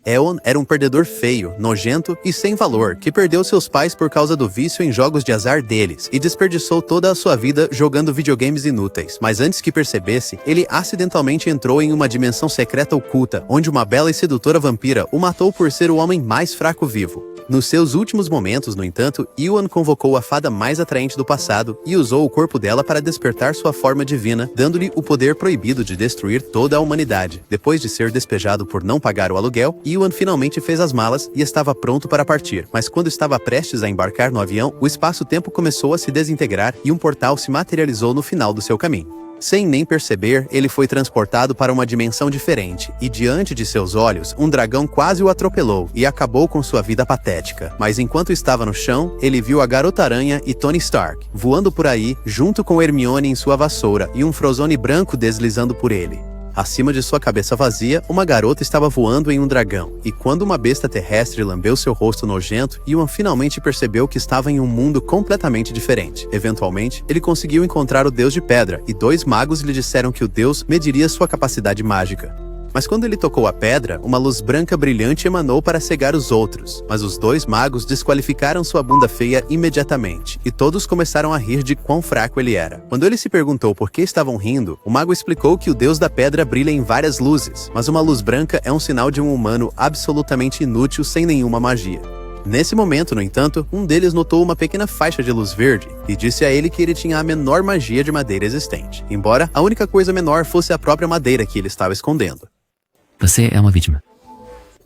Ewan era um perdedor feio, nojento e sem valor, que perdeu seus pais por causa do vício em jogos de azar deles e desperdiçou toda a sua vida jogando videogames inúteis. Mas antes que percebesse, ele acidentalmente entrou em uma dimensão secreta oculta, onde uma bela e sedutora vampira o matou por ser o homem mais fraco vivo. Nos seus últimos momentos, no entanto, Ewan convocou a fada mais atraente do passado e usou o corpo dela para despertar sua forma divina, dando-lhe o poder proibido de destruir toda a humanidade. Depois de ser despejado por não pagar o aluguel, Ewan finalmente fez as malas e estava pronto para partir. Mas quando estava prestes a embarcar no avião, o espaço-tempo começou a se desintegrar e um portal se materializou no final do seu caminho. Sem nem perceber, ele foi transportado para uma dimensão diferente, e diante de seus olhos, um dragão quase o atropelou e acabou com sua vida patética. Mas enquanto estava no chão, ele viu a Garota-Aranha e Tony Stark voando por aí, junto com Hermione em sua vassoura e um Frozone branco deslizando por ele. Acima de sua cabeça vazia, uma garota estava voando em um dragão, e quando uma besta terrestre lambeu seu rosto nojento, Ewan finalmente percebeu que estava em um mundo completamente diferente. Eventualmente, ele conseguiu encontrar o Deus de Pedra, e 2 magos lhe disseram que o Deus mediria sua capacidade mágica. Mas quando ele tocou a pedra, uma luz branca brilhante emanou para cegar os outros. Mas os 2 magos desqualificaram sua bunda feia imediatamente, e todos começaram a rir de quão fraco ele era. Quando ele se perguntou por que estavam rindo, o mago explicou que o Deus da Pedra brilha em várias luzes, mas uma luz branca é um sinal de um humano absolutamente inútil sem nenhuma magia. Nesse momento, no entanto, um deles notou uma pequena faixa de luz verde e disse a ele que ele tinha a menor magia de madeira existente, embora a única coisa menor fosse a própria madeira que ele estava escondendo. Você é uma vítima.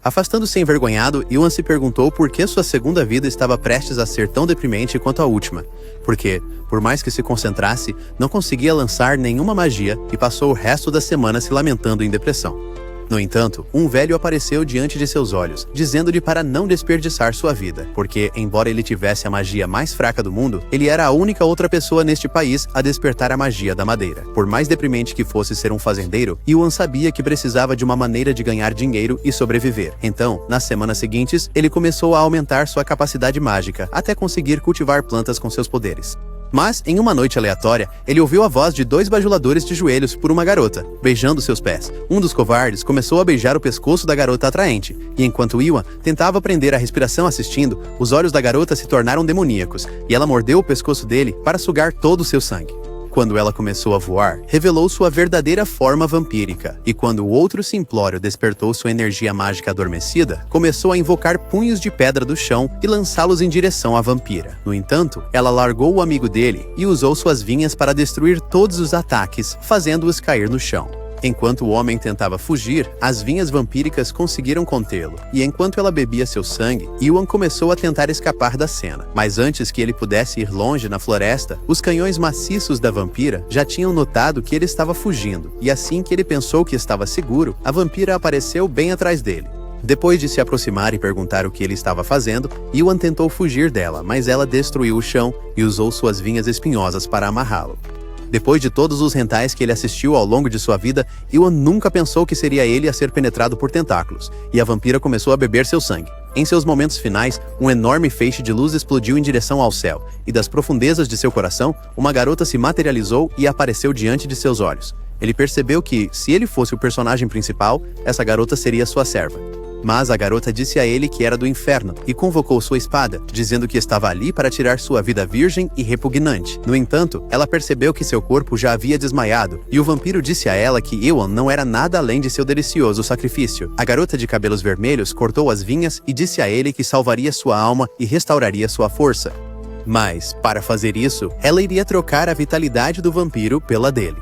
Afastando-se envergonhado, Ewan se perguntou por que sua segunda vida estava prestes a ser tão deprimente quanto a última. Porque, por mais que se concentrasse, não conseguia lançar nenhuma magia e passou o resto da semana se lamentando em depressão. No entanto, um velho apareceu diante de seus olhos, dizendo-lhe para não desperdiçar sua vida, porque, embora ele tivesse a magia mais fraca do mundo, ele era a única outra pessoa neste país a despertar a magia da madeira. Por mais deprimente que fosse ser um fazendeiro, Ewan sabia que precisava de uma maneira de ganhar dinheiro e sobreviver. Então, nas semanas seguintes, ele começou a aumentar sua capacidade mágica, até conseguir cultivar plantas com seus poderes. Mas, em uma noite aleatória, ele ouviu a voz de 2 bajuladores de joelhos por uma garota, beijando seus pés. Um dos covardes começou a beijar o pescoço da garota atraente, e enquanto Ewan tentava prender a respiração assistindo, os olhos da garota se tornaram demoníacos, e ela mordeu o pescoço dele para sugar todo o seu sangue. Quando ela começou a voar, revelou sua verdadeira forma vampírica, e quando o outro simplório despertou sua energia mágica adormecida, começou a invocar punhos de pedra do chão e lançá-los em direção à vampira. No entanto, ela largou o amigo dele e usou suas vinhas para destruir todos os ataques, fazendo-os cair no chão. Enquanto o homem tentava fugir, as vinhas vampíricas conseguiram contê-lo, e enquanto ela bebia seu sangue, Ewan começou a tentar escapar da cena. Mas antes que ele pudesse ir longe na floresta, os canhões maciços da vampira já tinham notado que ele estava fugindo, e assim que ele pensou que estava seguro, a vampira apareceu bem atrás dele. Depois de se aproximar e perguntar o que ele estava fazendo, Ewan tentou fugir dela, mas ela destruiu o chão e usou suas vinhas espinhosas para amarrá-lo. Depois de todos os hentais que ele assistiu ao longo de sua vida, Ewan nunca pensou que seria ele a ser penetrado por tentáculos, e a vampira começou a beber seu sangue. Em seus momentos finais, um enorme feixe de luz explodiu em direção ao céu, e das profundezas de seu coração, uma garota se materializou e apareceu diante de seus olhos. Ele percebeu que, se ele fosse o personagem principal, essa garota seria sua serva. Mas a garota disse a ele que era do inferno e convocou sua espada, dizendo que estava ali para tirar sua vida virgem e repugnante. No entanto, ela percebeu que seu corpo já havia desmaiado, e o vampiro disse a ela que Ewan não era nada além de seu delicioso sacrifício. A garota de cabelos vermelhos cortou as vinhas e disse a ele que salvaria sua alma e restauraria sua força. Mas, para fazer isso, ela iria trocar a vitalidade do vampiro pela dele.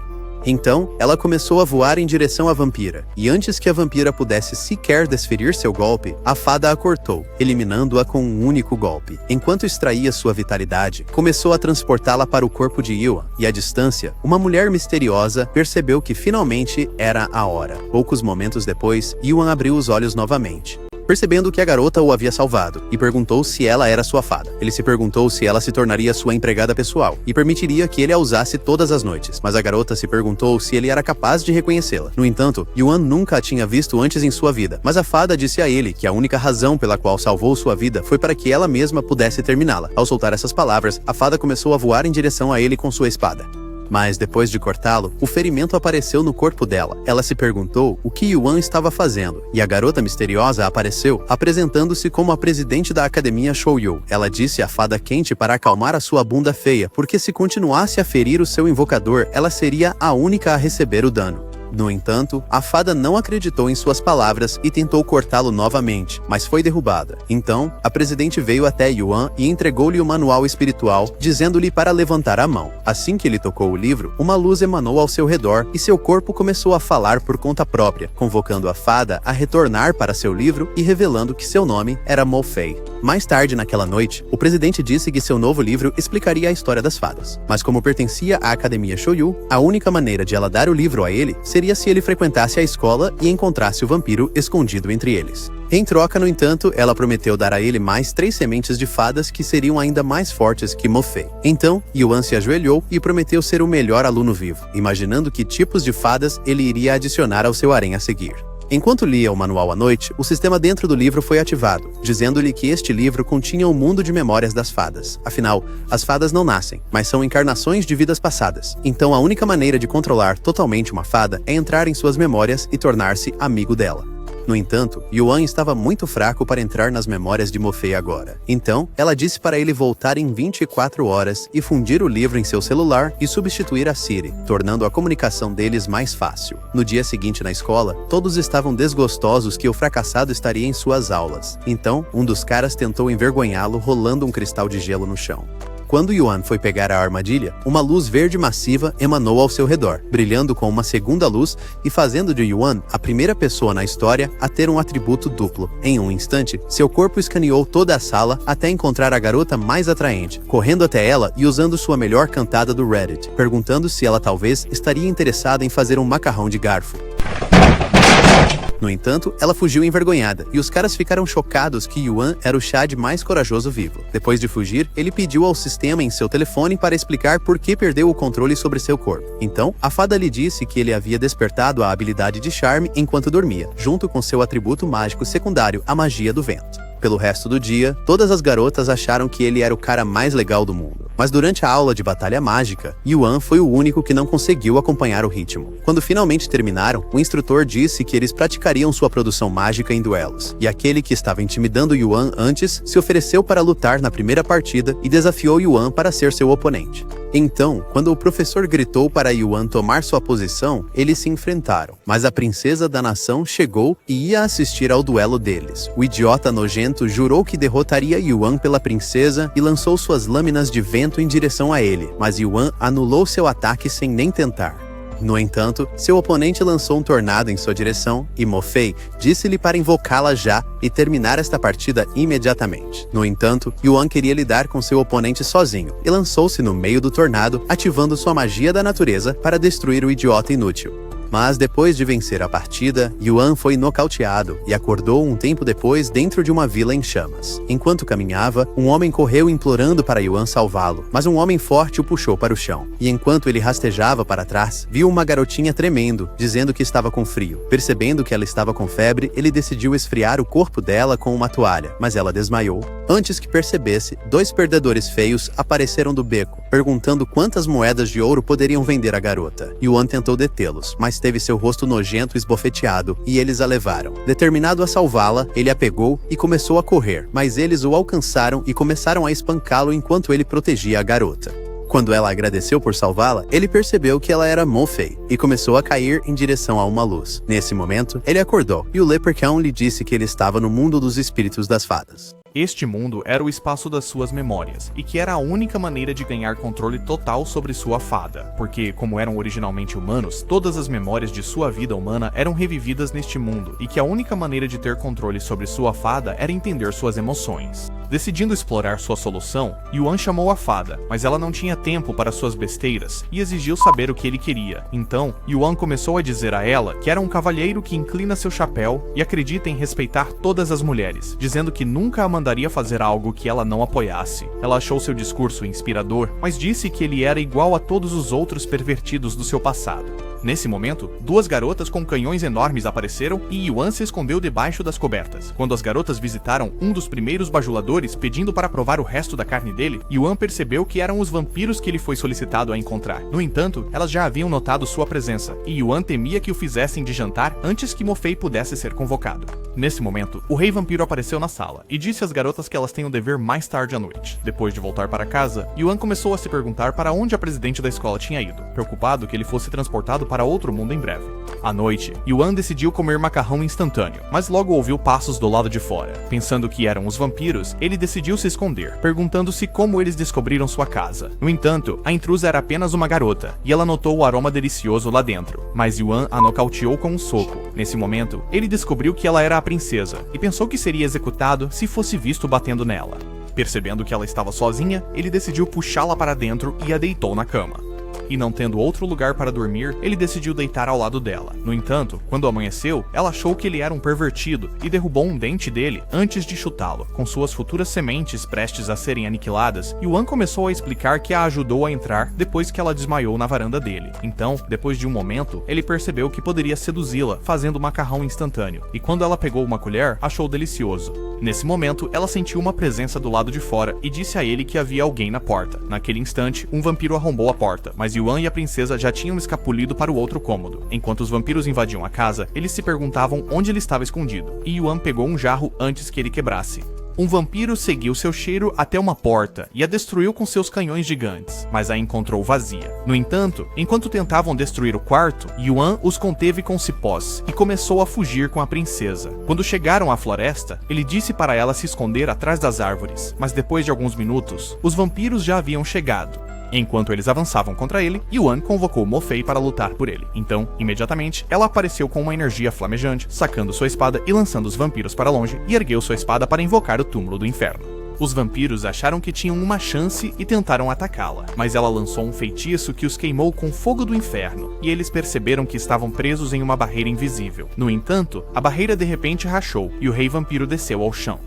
Então, ela começou a voar em direção à vampira, e antes que a vampira pudesse sequer desferir seu golpe, a fada a cortou, eliminando-a com um único golpe. Enquanto extraía sua vitalidade, começou a transportá-la para o corpo de Ewan, e à distância, uma mulher misteriosa percebeu que finalmente era a hora. Poucos momentos depois, Ewan abriu os olhos novamente, percebendo que a garota o havia salvado, e perguntou se ela era sua fada. Ele se perguntou se ela se tornaria sua empregada pessoal, e permitiria que ele a usasse todas as noites, mas a garota se perguntou se ele era capaz de reconhecê-la. No entanto, Ewan nunca a tinha visto antes em sua vida, mas a fada disse a ele que a única razão pela qual salvou sua vida foi para que ela mesma pudesse terminá-la. Ao soltar essas palavras, a fada começou a voar em direção a ele com sua espada. Mas depois de cortá-lo, o ferimento apareceu no corpo dela. Ela se perguntou o que Yuan estava fazendo, e a garota misteriosa apareceu, apresentando-se como a presidente da academia Shouyu. Ela disse à fada quente para acalmar a sua bunda feia, porque se continuasse a ferir o seu invocador, ela seria a única a receber o dano. No entanto, a fada não acreditou em suas palavras e tentou cortá-lo novamente, mas foi derrubada. Então, a presidente veio até Yuan e entregou-lhe o manual espiritual, dizendo-lhe para levantar a mão. Assim que ele tocou o livro, uma luz emanou ao seu redor e seu corpo começou a falar por conta própria, convocando a fada a retornar para seu livro e revelando que seu nome era Mo Fei. Mais tarde naquela noite, o presidente disse que seu novo livro explicaria a história das fadas. Mas como pertencia à Academia Shouyu, a única maneira de ela dar o livro a ele seria se ele frequentasse a escola e encontrasse o vampiro escondido entre eles. Em troca, no entanto, ela prometeu dar a ele mais 3 sementes de fadas que seriam ainda mais fortes que Mo Fei. Então, Yuan se ajoelhou e prometeu ser o melhor aluno vivo, imaginando que tipos de fadas ele iria adicionar ao seu harém a seguir. Enquanto lia o manual à noite, o sistema dentro do livro foi ativado, dizendo-lhe que este livro continha um mundo de memórias das fadas. Afinal, as fadas não nascem, mas são encarnações de vidas passadas. Então a única maneira de controlar totalmente uma fada é entrar em suas memórias e tornar-se amigo dela. No entanto, Yuan estava muito fraco para entrar nas memórias de Mo Fei agora. Então, ela disse para ele voltar em 24 horas e fundir o livro em seu celular e substituir a Siri, tornando a comunicação deles mais fácil. No dia seguinte na escola, todos estavam desgostosos que o fracassado estaria em suas aulas. Então, um dos caras tentou envergonhá-lo rolando um cristal de gelo no chão. Quando Yuan foi pegar a armadilha, uma luz verde massiva emanou ao seu redor, brilhando com uma segunda luz e fazendo de Yuan a primeira pessoa na história a ter um atributo duplo. Em um instante, seu corpo escaneou toda a sala até encontrar a garota mais atraente, correndo até ela e usando sua melhor cantada do Reddit, perguntando se ela talvez estaria interessada em fazer um macarrão de garfo. No entanto, ela fugiu envergonhada, e os caras ficaram chocados que Yuan era o Chad mais corajoso vivo. Depois de fugir, ele pediu ao sistema em seu telefone para explicar por que perdeu o controle sobre seu corpo. Então, a fada lhe disse que ele havia despertado a habilidade de charme enquanto dormia, junto com seu atributo mágico secundário, a magia do vento. Pelo resto do dia, todas as garotas acharam que ele era o cara mais legal do mundo. Mas durante a aula de batalha mágica, Yuan foi o único que não conseguiu acompanhar o ritmo. Quando finalmente terminaram, o instrutor disse que eles praticariam sua produção mágica em duelos, e aquele que estava intimidando Yuan antes se ofereceu para lutar na primeira partida e desafiou Yuan para ser seu oponente. Então, quando o professor gritou para Yuan tomar sua posição, eles se enfrentaram, mas a princesa da nação chegou e ia assistir ao duelo deles. O idiota nojento jurou que derrotaria Yuan pela princesa e lançou suas lâminas de vento em direção a ele, mas Yuan anulou seu ataque sem nem tentar. No entanto, seu oponente lançou um tornado em sua direção e Mo Fei disse-lhe para invocá-la já e terminar esta partida imediatamente. No entanto, Yuan queria lidar com seu oponente sozinho e lançou-se no meio do tornado, ativando sua magia da natureza para destruir o idiota inútil. Mas depois de vencer a partida, Yuan foi nocauteado e acordou um tempo depois dentro de uma vila em chamas. Enquanto caminhava, um homem correu implorando para Yuan salvá-lo, mas um homem forte o puxou para o chão. E enquanto ele rastejava para trás, viu uma garotinha tremendo, dizendo que estava com frio. Percebendo que ela estava com febre, ele decidiu esfriar o corpo dela com uma toalha, mas ela desmaiou. Antes que percebesse, 2 perdedores feios apareceram do beco, perguntando quantas moedas de ouro poderiam vender a garota. Yuan tentou detê-los, mas teve seu rosto nojento esbofeteado, e eles a levaram. Determinado a salvá-la, ele a pegou e começou a correr, mas eles o alcançaram e começaram a espancá-lo enquanto ele protegia a garota. Quando ela agradeceu por salvá-la, ele percebeu que ela era Mo Fei e começou a cair em direção a uma luz. Nesse momento, ele acordou e o Leprechaun lhe disse que ele estava no mundo dos espíritos das fadas. Este mundo era o espaço das suas memórias, e que era a única maneira de ganhar controle total sobre sua fada, porque, como eram originalmente humanos, todas as memórias de sua vida humana eram revividas neste mundo, e que a única maneira de ter controle sobre sua fada era entender suas emoções. Decidindo explorar sua solução, Yuan chamou a fada, mas ela não tinha tempo para suas besteiras, e exigiu saber o que ele queria. Então, Yuan começou a dizer a ela que era um cavalheiro que inclina seu chapéu e acredita em respeitar todas as mulheres, dizendo que nunca a mandaria fazer algo que ela não apoiasse. Ela achou seu discurso inspirador, mas disse que ele era igual a todos os outros pervertidos do seu passado. Nesse momento, duas garotas com canhões enormes apareceram e Yuan se escondeu debaixo das cobertas. Quando as garotas visitaram um dos primeiros bajuladores pedindo para provar o resto da carne dele, Yuan percebeu que eram os vampiros que ele foi solicitado a encontrar. No entanto, elas já haviam notado sua presença, e Yuan temia que o fizessem de jantar antes que Mo Fei pudesse ser convocado. Nesse momento, o rei vampiro apareceu na sala e disse às garotas que elas têm o dever mais tarde à noite. Depois de voltar para casa, Yuan começou a se perguntar para onde a presidente da escola tinha ido, preocupado que ele fosse transportado para outro mundo em breve. À noite, Yuan decidiu comer macarrão instantâneo, mas logo ouviu passos do lado de fora. Pensando que eram os vampiros, ele decidiu se esconder, perguntando-se como eles descobriram sua casa. No entanto, a intrusa era apenas uma garota, e ela notou o aroma delicioso lá dentro, mas Yuan a nocauteou com um soco. Nesse momento, ele descobriu que ela era a princesa, e pensou que seria executado se fosse visto batendo nela. Percebendo que ela estava sozinha, ele decidiu puxá-la para dentro e a deitou na cama. E não tendo outro lugar para dormir, ele decidiu deitar ao lado dela. No entanto, quando amanheceu, ela achou que ele era um pervertido e derrubou um dente dele antes de chutá-lo. Com suas futuras sementes prestes a serem aniquiladas, Yuan começou a explicar que a ajudou a entrar depois que ela desmaiou na varanda dele. Então, depois de um momento, ele percebeu que poderia seduzi-la fazendo macarrão instantâneo, e quando ela pegou uma colher, achou delicioso. Nesse momento, ela sentiu uma presença do lado de fora e disse a ele que havia alguém na porta. Naquele instante, um vampiro arrombou a porta, mas Yuan e a princesa já tinham escapulido para o outro cômodo. Enquanto os vampiros invadiam a casa, eles se perguntavam onde ele estava escondido, e Yuan pegou um jarro antes que ele quebrasse. Um vampiro seguiu seu cheiro até uma porta e a destruiu com seus canhões gigantes, mas a encontrou vazia. No entanto, enquanto tentavam destruir o quarto, Yuan os conteve com cipós e começou a fugir com a princesa. Quando chegaram à floresta, ele disse para ela se esconder atrás das árvores, mas depois de alguns minutos, os vampiros já haviam chegado. Enquanto eles avançavam contra ele, Yuan convocou Mo Fei para lutar por ele. Então, imediatamente, ela apareceu com uma energia flamejante, sacando sua espada e lançando os vampiros para longe, e ergueu sua espada para invocar o túmulo do inferno. Os vampiros acharam que tinham uma chance e tentaram atacá-la, mas ela lançou um feitiço que os queimou com fogo do inferno, e eles perceberam que estavam presos em uma barreira invisível. No entanto, a barreira de repente rachou, e o rei vampiro desceu ao chão.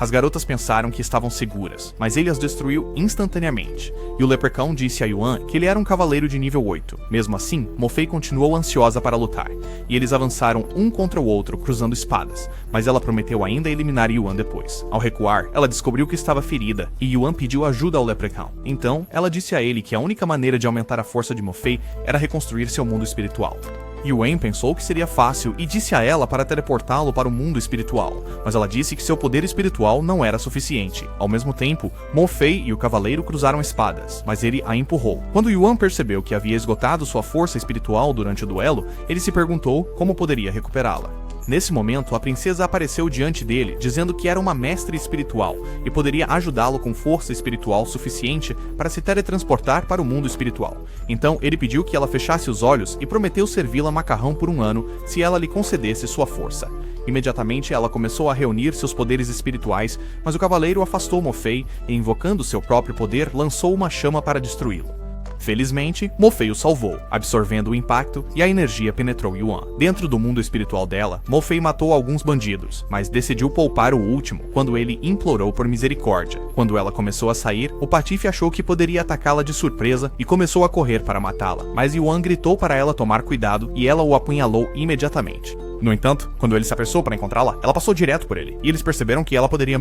As garotas pensaram que estavam seguras, mas ele as destruiu instantaneamente, e o Leprechaun disse a Yuan que ele era um cavaleiro de nível 8. Mesmo assim, Mo Fei continuou ansiosa para lutar, e eles avançaram um contra o outro, cruzando espadas, mas ela prometeu ainda eliminar Yuan depois. Ao recuar, ela descobriu que estava ferida, e Yuan pediu ajuda ao Leprechaun. Então, ela disse a ele que a única maneira de aumentar a força de Mo Fei era reconstruir seu mundo espiritual. Yuan pensou que seria fácil e disse a ela para teleportá-lo para o mundo espiritual, mas ela disse que seu poder espiritual não era suficiente. Ao mesmo tempo, Mo Fei e o cavaleiro cruzaram espadas, mas ele a empurrou. Quando Yuan percebeu que havia esgotado sua força espiritual durante o duelo, ele se perguntou como poderia recuperá-la. Nesse momento, a princesa apareceu diante dele, dizendo que era uma mestre espiritual e poderia ajudá-lo com força espiritual suficiente para se teletransportar para o mundo espiritual. Então, ele pediu que ela fechasse os olhos e prometeu servi-la macarrão por um ano se ela lhe concedesse sua força. Imediatamente, ela começou a reunir seus poderes espirituais, mas o cavaleiro afastou Mo Fei e, invocando seu próprio poder, lançou uma chama para destruí-lo. Felizmente, Mo Fei o salvou, absorvendo o impacto, e a energia penetrou Yuan. Dentro do mundo espiritual dela, Mo Fei matou alguns bandidos, mas decidiu poupar o último quando ele implorou por misericórdia. Quando ela começou a sair, o Patife achou que poderia atacá-la de surpresa e começou a correr para matá-la, mas Yuan gritou para ela tomar cuidado e ela o apunhalou imediatamente. No entanto, quando ele se apressou para encontrá-la, ela passou direto por ele, e eles perceberam que ela poderia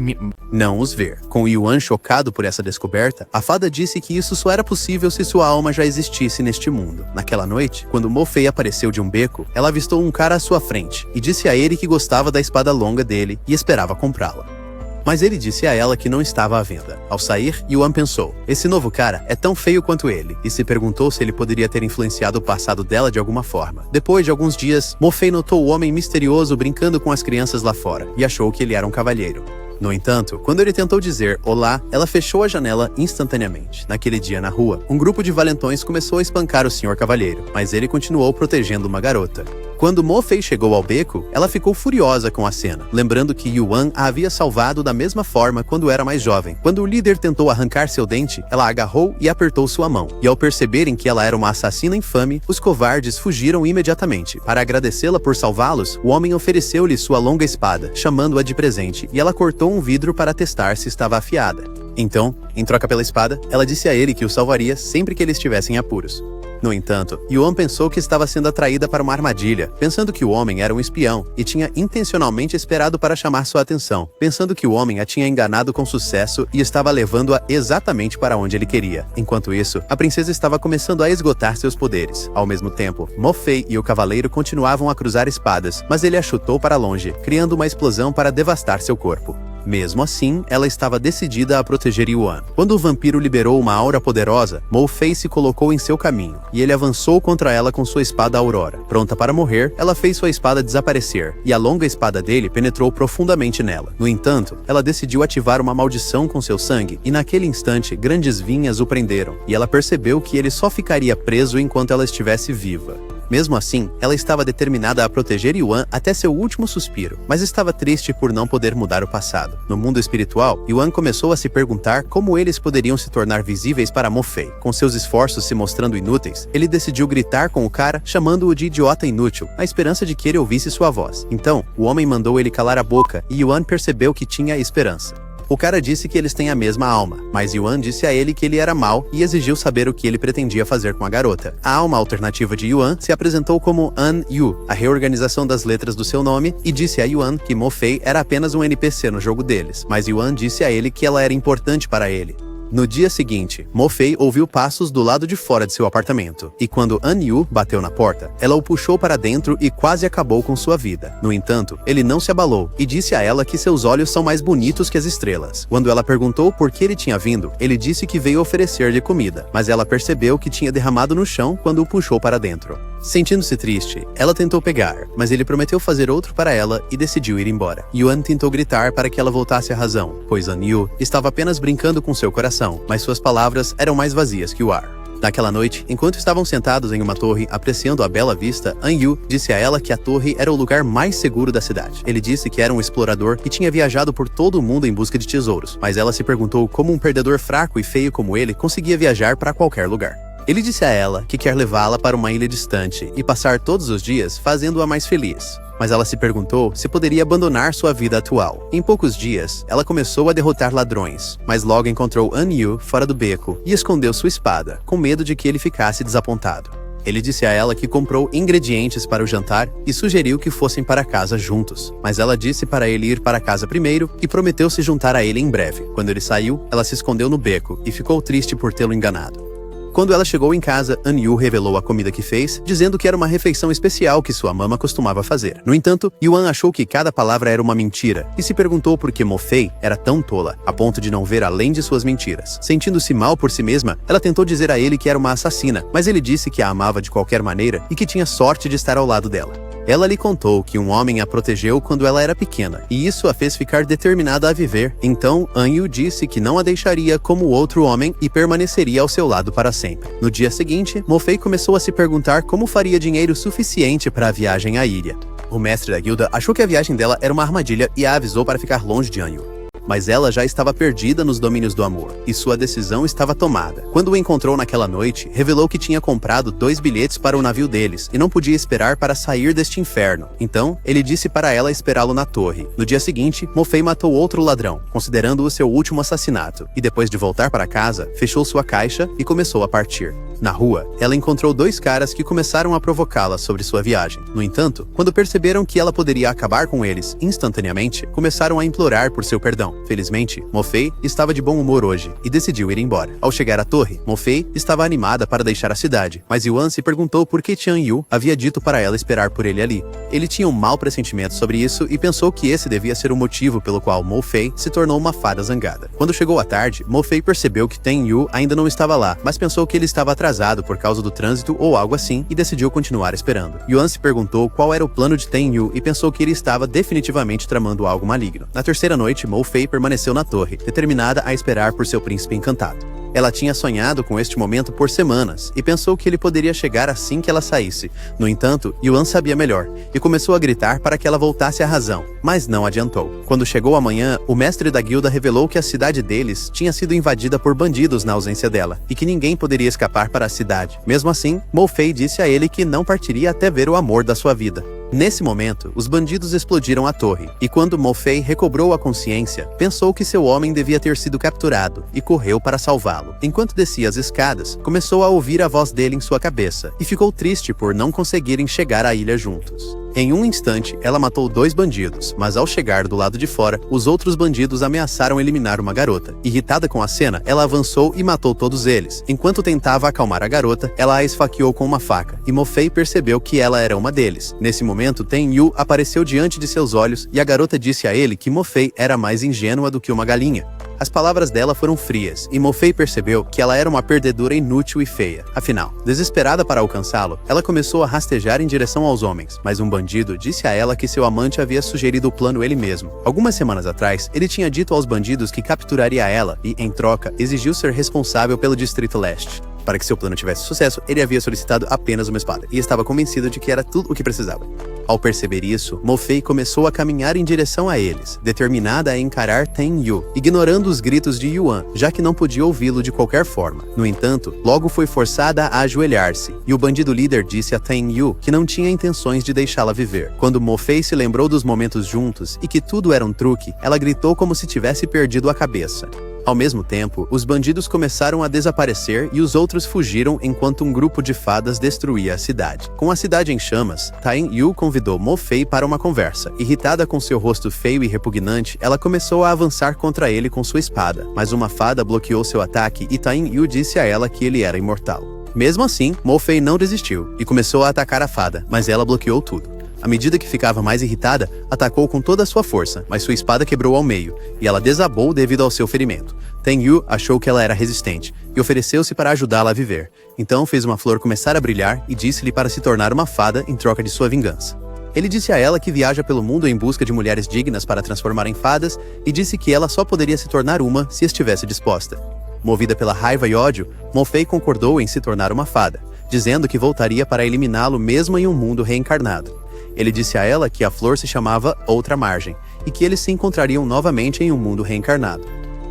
não os ver. Com Yuan chocado por essa descoberta, a fada disse que isso só era possível se sua alma já existisse neste mundo. Naquela noite, quando Mo Fei apareceu de um beco, ela avistou um cara à sua frente e disse a ele que gostava da espada longa dele e esperava comprá-la. Mas ele disse a ela que não estava à venda. Ao sair, Yuan pensou, esse novo cara é tão feio quanto ele, e se perguntou se ele poderia ter influenciado o passado dela de alguma forma. Depois de alguns dias, Mo Fei notou o homem misterioso brincando com as crianças lá fora, e achou que ele era um cavalheiro. No entanto, quando ele tentou dizer olá, ela fechou a janela instantaneamente. Naquele dia na rua, um grupo de valentões começou a espancar o senhor cavalheiro, mas ele continuou protegendo uma garota. Quando Mo Fei chegou ao beco, ela ficou furiosa com a cena, lembrando que Yuan a havia salvado da mesma forma quando era mais jovem. Quando o líder tentou arrancar seu dente, ela agarrou e apertou sua mão. E ao perceberem que ela era uma assassina infame, os covardes fugiram imediatamente. Para agradecê-la por salvá-los, o homem ofereceu-lhe sua longa espada, chamando-a de presente, e ela cortou um vidro para testar se estava afiada. Então, em troca pela espada, ela disse a ele que o salvaria sempre que eles estivessem em apuros. No entanto, Yuan pensou que estava sendo atraída para uma armadilha, pensando que o homem era um espião e tinha intencionalmente esperado para chamar sua atenção, pensando que o homem a tinha enganado com sucesso e estava levando-a exatamente para onde ele queria. Enquanto isso, a princesa estava começando a esgotar seus poderes. Ao mesmo tempo, Mo Fei e o cavaleiro continuavam a cruzar espadas, mas ele a chutou para longe, criando uma explosão para devastar seu corpo. Mesmo assim, ela estava decidida a proteger Yuan. Quando o vampiro liberou uma aura poderosa, Mo Fei se colocou em seu caminho, e ele avançou contra ela com sua espada Aurora. Pronta para morrer, ela fez sua espada desaparecer, e a longa espada dele penetrou profundamente nela. No entanto, ela decidiu ativar uma maldição com seu sangue, e naquele instante, grandes vinhas o prenderam, e ela percebeu que ele só ficaria preso enquanto ela estivesse viva. Mesmo assim, ela estava determinada a proteger Yuan até seu último suspiro, mas estava triste por não poder mudar o passado. No mundo espiritual, Yuan começou a se perguntar como eles poderiam se tornar visíveis para Mo Fei. Com seus esforços se mostrando inúteis, ele decidiu gritar com o cara, chamando-o de idiota inútil, na esperança de que ele ouvisse sua voz. Então, o homem mandou ele calar a boca e Yuan percebeu que tinha esperança. O cara disse que eles têm a mesma alma, mas Yuan disse a ele que ele era mau e exigiu saber o que ele pretendia fazer com a garota. A alma alternativa de Yuan se apresentou como An Yu, a reorganização das letras do seu nome, e disse a Yuan que Mo Fei era apenas um NPC no jogo deles, mas Yuan disse a ele que ela era importante para ele. No dia seguinte, Mo Fei ouviu passos do lado de fora de seu apartamento, e quando An Yu bateu na porta, ela o puxou para dentro e quase acabou com sua vida. No entanto, ele não se abalou e disse a ela que seus olhos são mais bonitos que as estrelas. Quando ela perguntou por que ele tinha vindo, ele disse que veio oferecer-lhe comida, mas ela percebeu que tinha derramado no chão quando o puxou para dentro. Sentindo-se triste, ela tentou pegar, mas ele prometeu fazer outro para ela e decidiu ir embora. Yuan tentou gritar para que ela voltasse à razão, pois An Yu estava apenas brincando com seu coração, mas suas palavras eram mais vazias que o ar. Naquela noite, enquanto estavam sentados em uma torre apreciando a bela vista, An Yu disse a ela que a torre era o lugar mais seguro da cidade. Ele disse que era um explorador e tinha viajado por todo o mundo em busca de tesouros, mas ela se perguntou como um perdedor fraco e feio como ele conseguia viajar para qualquer lugar. Ele disse a ela que quer levá-la para uma ilha distante e passar todos os dias fazendo-a mais feliz. Mas ela se perguntou se poderia abandonar sua vida atual. Em poucos dias, ela começou a derrotar ladrões, mas logo encontrou An Yu fora do beco e escondeu sua espada, com medo de que ele ficasse desapontado. Ele disse a ela que comprou ingredientes para o jantar e sugeriu que fossem para casa juntos, mas ela disse para ele ir para casa primeiro e prometeu se juntar a ele em breve. Quando ele saiu, ela se escondeu no beco e ficou triste por tê-lo enganado. Quando ela chegou em casa, An Yu revelou a comida que fez, dizendo que era uma refeição especial que sua mama costumava fazer. No entanto, Yuan achou que cada palavra era uma mentira e se perguntou por que Mo Fei era tão tola, a ponto de não ver além de suas mentiras. Sentindo-se mal por si mesma, ela tentou dizer a ele que era uma assassina, mas ele disse que a amava de qualquer maneira e que tinha sorte de estar ao lado dela. Ela lhe contou que um homem a protegeu quando ela era pequena, e isso a fez ficar determinada a viver. Então, An Yu disse que não a deixaria como outro homem e permaneceria ao seu lado para sempre. No dia seguinte, Mo Fei começou a se perguntar como faria dinheiro suficiente para a viagem à ilha. O mestre da guilda achou que a viagem dela era uma armadilha e a avisou para ficar longe de An Yu. Mas ela já estava perdida nos domínios do amor, e sua decisão estava tomada. Quando o encontrou naquela noite, revelou que tinha comprado 2 bilhetes para o navio deles, e não podia esperar para sair deste inferno. Então, ele disse para ela esperá-lo na torre. No dia seguinte, Mo Fei matou outro ladrão, considerando-o seu último assassinato, e depois de voltar para casa, fechou sua caixa e começou a partir. Na rua, ela encontrou 2 caras que começaram a provocá-la sobre sua viagem. No entanto, quando perceberam que ela poderia acabar com eles instantaneamente, começaram a implorar por seu perdão. Felizmente, Mo Fei estava de bom humor hoje e decidiu ir embora. Ao chegar à torre, Mo Fei estava animada para deixar a cidade, mas Yuan se perguntou por que Tian Yu havia dito para ela esperar por ele ali. Ele tinha um mau pressentimento sobre isso e pensou que esse devia ser o motivo pelo qual Mo Fei se tornou uma fada zangada. Quando chegou a tarde, Mo Fei percebeu que Tian Yu ainda não estava lá, mas pensou que ele estava atrasado por causa do trânsito ou algo assim e decidiu continuar esperando. Yuan se perguntou qual era o plano de Tian Yu e pensou que ele estava definitivamente tramando algo maligno. Na terceira noite, Mo Fei permaneceu na torre, determinada a esperar por seu príncipe encantado. Ela tinha sonhado com este momento por semanas e pensou que ele poderia chegar assim que ela saísse. No entanto, Yuan sabia melhor e começou a gritar para que ela voltasse à razão, mas não adiantou. Quando chegou a manhã, o mestre da guilda revelou que a cidade deles tinha sido invadida por bandidos na ausência dela e que ninguém poderia escapar para a cidade. Mesmo assim, Mo Fei disse a ele que não partiria até ver o amor da sua vida. Nesse momento, os bandidos explodiram a torre, e quando Mo Fei recobrou a consciência, pensou que seu homem devia ter sido capturado e correu para salvá-lo. alcançá-lo. Enquanto descia as escadas, começou a ouvir a voz dele em sua cabeça e ficou triste por não conseguirem chegar à ilha juntos. Em um instante, ela matou 2 bandidos, mas ao chegar do lado de fora, os outros bandidos ameaçaram eliminar uma garota. Irritada com a cena, ela avançou e matou todos eles. Enquanto tentava acalmar a garota, ela a esfaqueou com uma faca, e Mo Fei percebeu que ela era uma deles. Nesse momento, Ten Yu apareceu diante de seus olhos e a garota disse a ele que Mo Fei era mais ingênua do que uma galinha. As palavras dela foram frias, e Mo Fei percebeu que ela era uma perdedora inútil e feia. Afinal, desesperada para alcançá-lo, ela começou a rastejar em direção aos homens, mas um bandido disse a ela que seu amante havia sugerido o plano ele mesmo. Algumas semanas atrás, ele tinha dito aos bandidos que capturaria ela e, em troca, exigiu ser responsável pelo Distrito Leste. Para que seu plano tivesse sucesso, ele havia solicitado apenas uma espada, e estava convencido de que era tudo o que precisava. Ao perceber isso, Mo Fei começou a caminhar em direção a eles, determinada a encarar Ten Yu, ignorando os gritos de Yuan, já que não podia ouvi-lo de qualquer forma. No entanto, logo foi forçada a ajoelhar-se, e o bandido líder disse a Ten Yu que não tinha intenções de deixá-la viver. Quando Mo Fei se lembrou dos momentos juntos e que tudo era um truque, ela gritou como se tivesse perdido a cabeça. Ao mesmo tempo, os bandidos começaram a desaparecer e os outros fugiram enquanto um grupo de fadas destruía a cidade. Com a cidade em chamas, Ten Yu convidou Mo Fei para uma conversa. Irritada com seu rosto feio e repugnante, ela começou a avançar contra ele com sua espada, mas uma fada bloqueou seu ataque e Ten Yu disse a ela que ele era imortal. Mesmo assim, Mo Fei não desistiu e começou a atacar a fada, mas ela bloqueou tudo. À medida que ficava mais irritada, atacou com toda a sua força, mas sua espada quebrou ao meio, e ela desabou devido ao seu ferimento. Ten Yu achou que ela era resistente, e ofereceu-se para ajudá-la a viver. Então fez uma flor começar a brilhar e disse-lhe para se tornar uma fada em troca de sua vingança. Ele disse a ela que viaja pelo mundo em busca de mulheres dignas para transformar em fadas, e disse que ela só poderia se tornar uma se estivesse disposta. Movida pela raiva e ódio, Mo Fei concordou em se tornar uma fada, dizendo que voltaria para eliminá-lo mesmo em um mundo reencarnado. Ele disse a ela que a flor se chamava Outra Margem, e que eles se encontrariam novamente em um mundo reencarnado.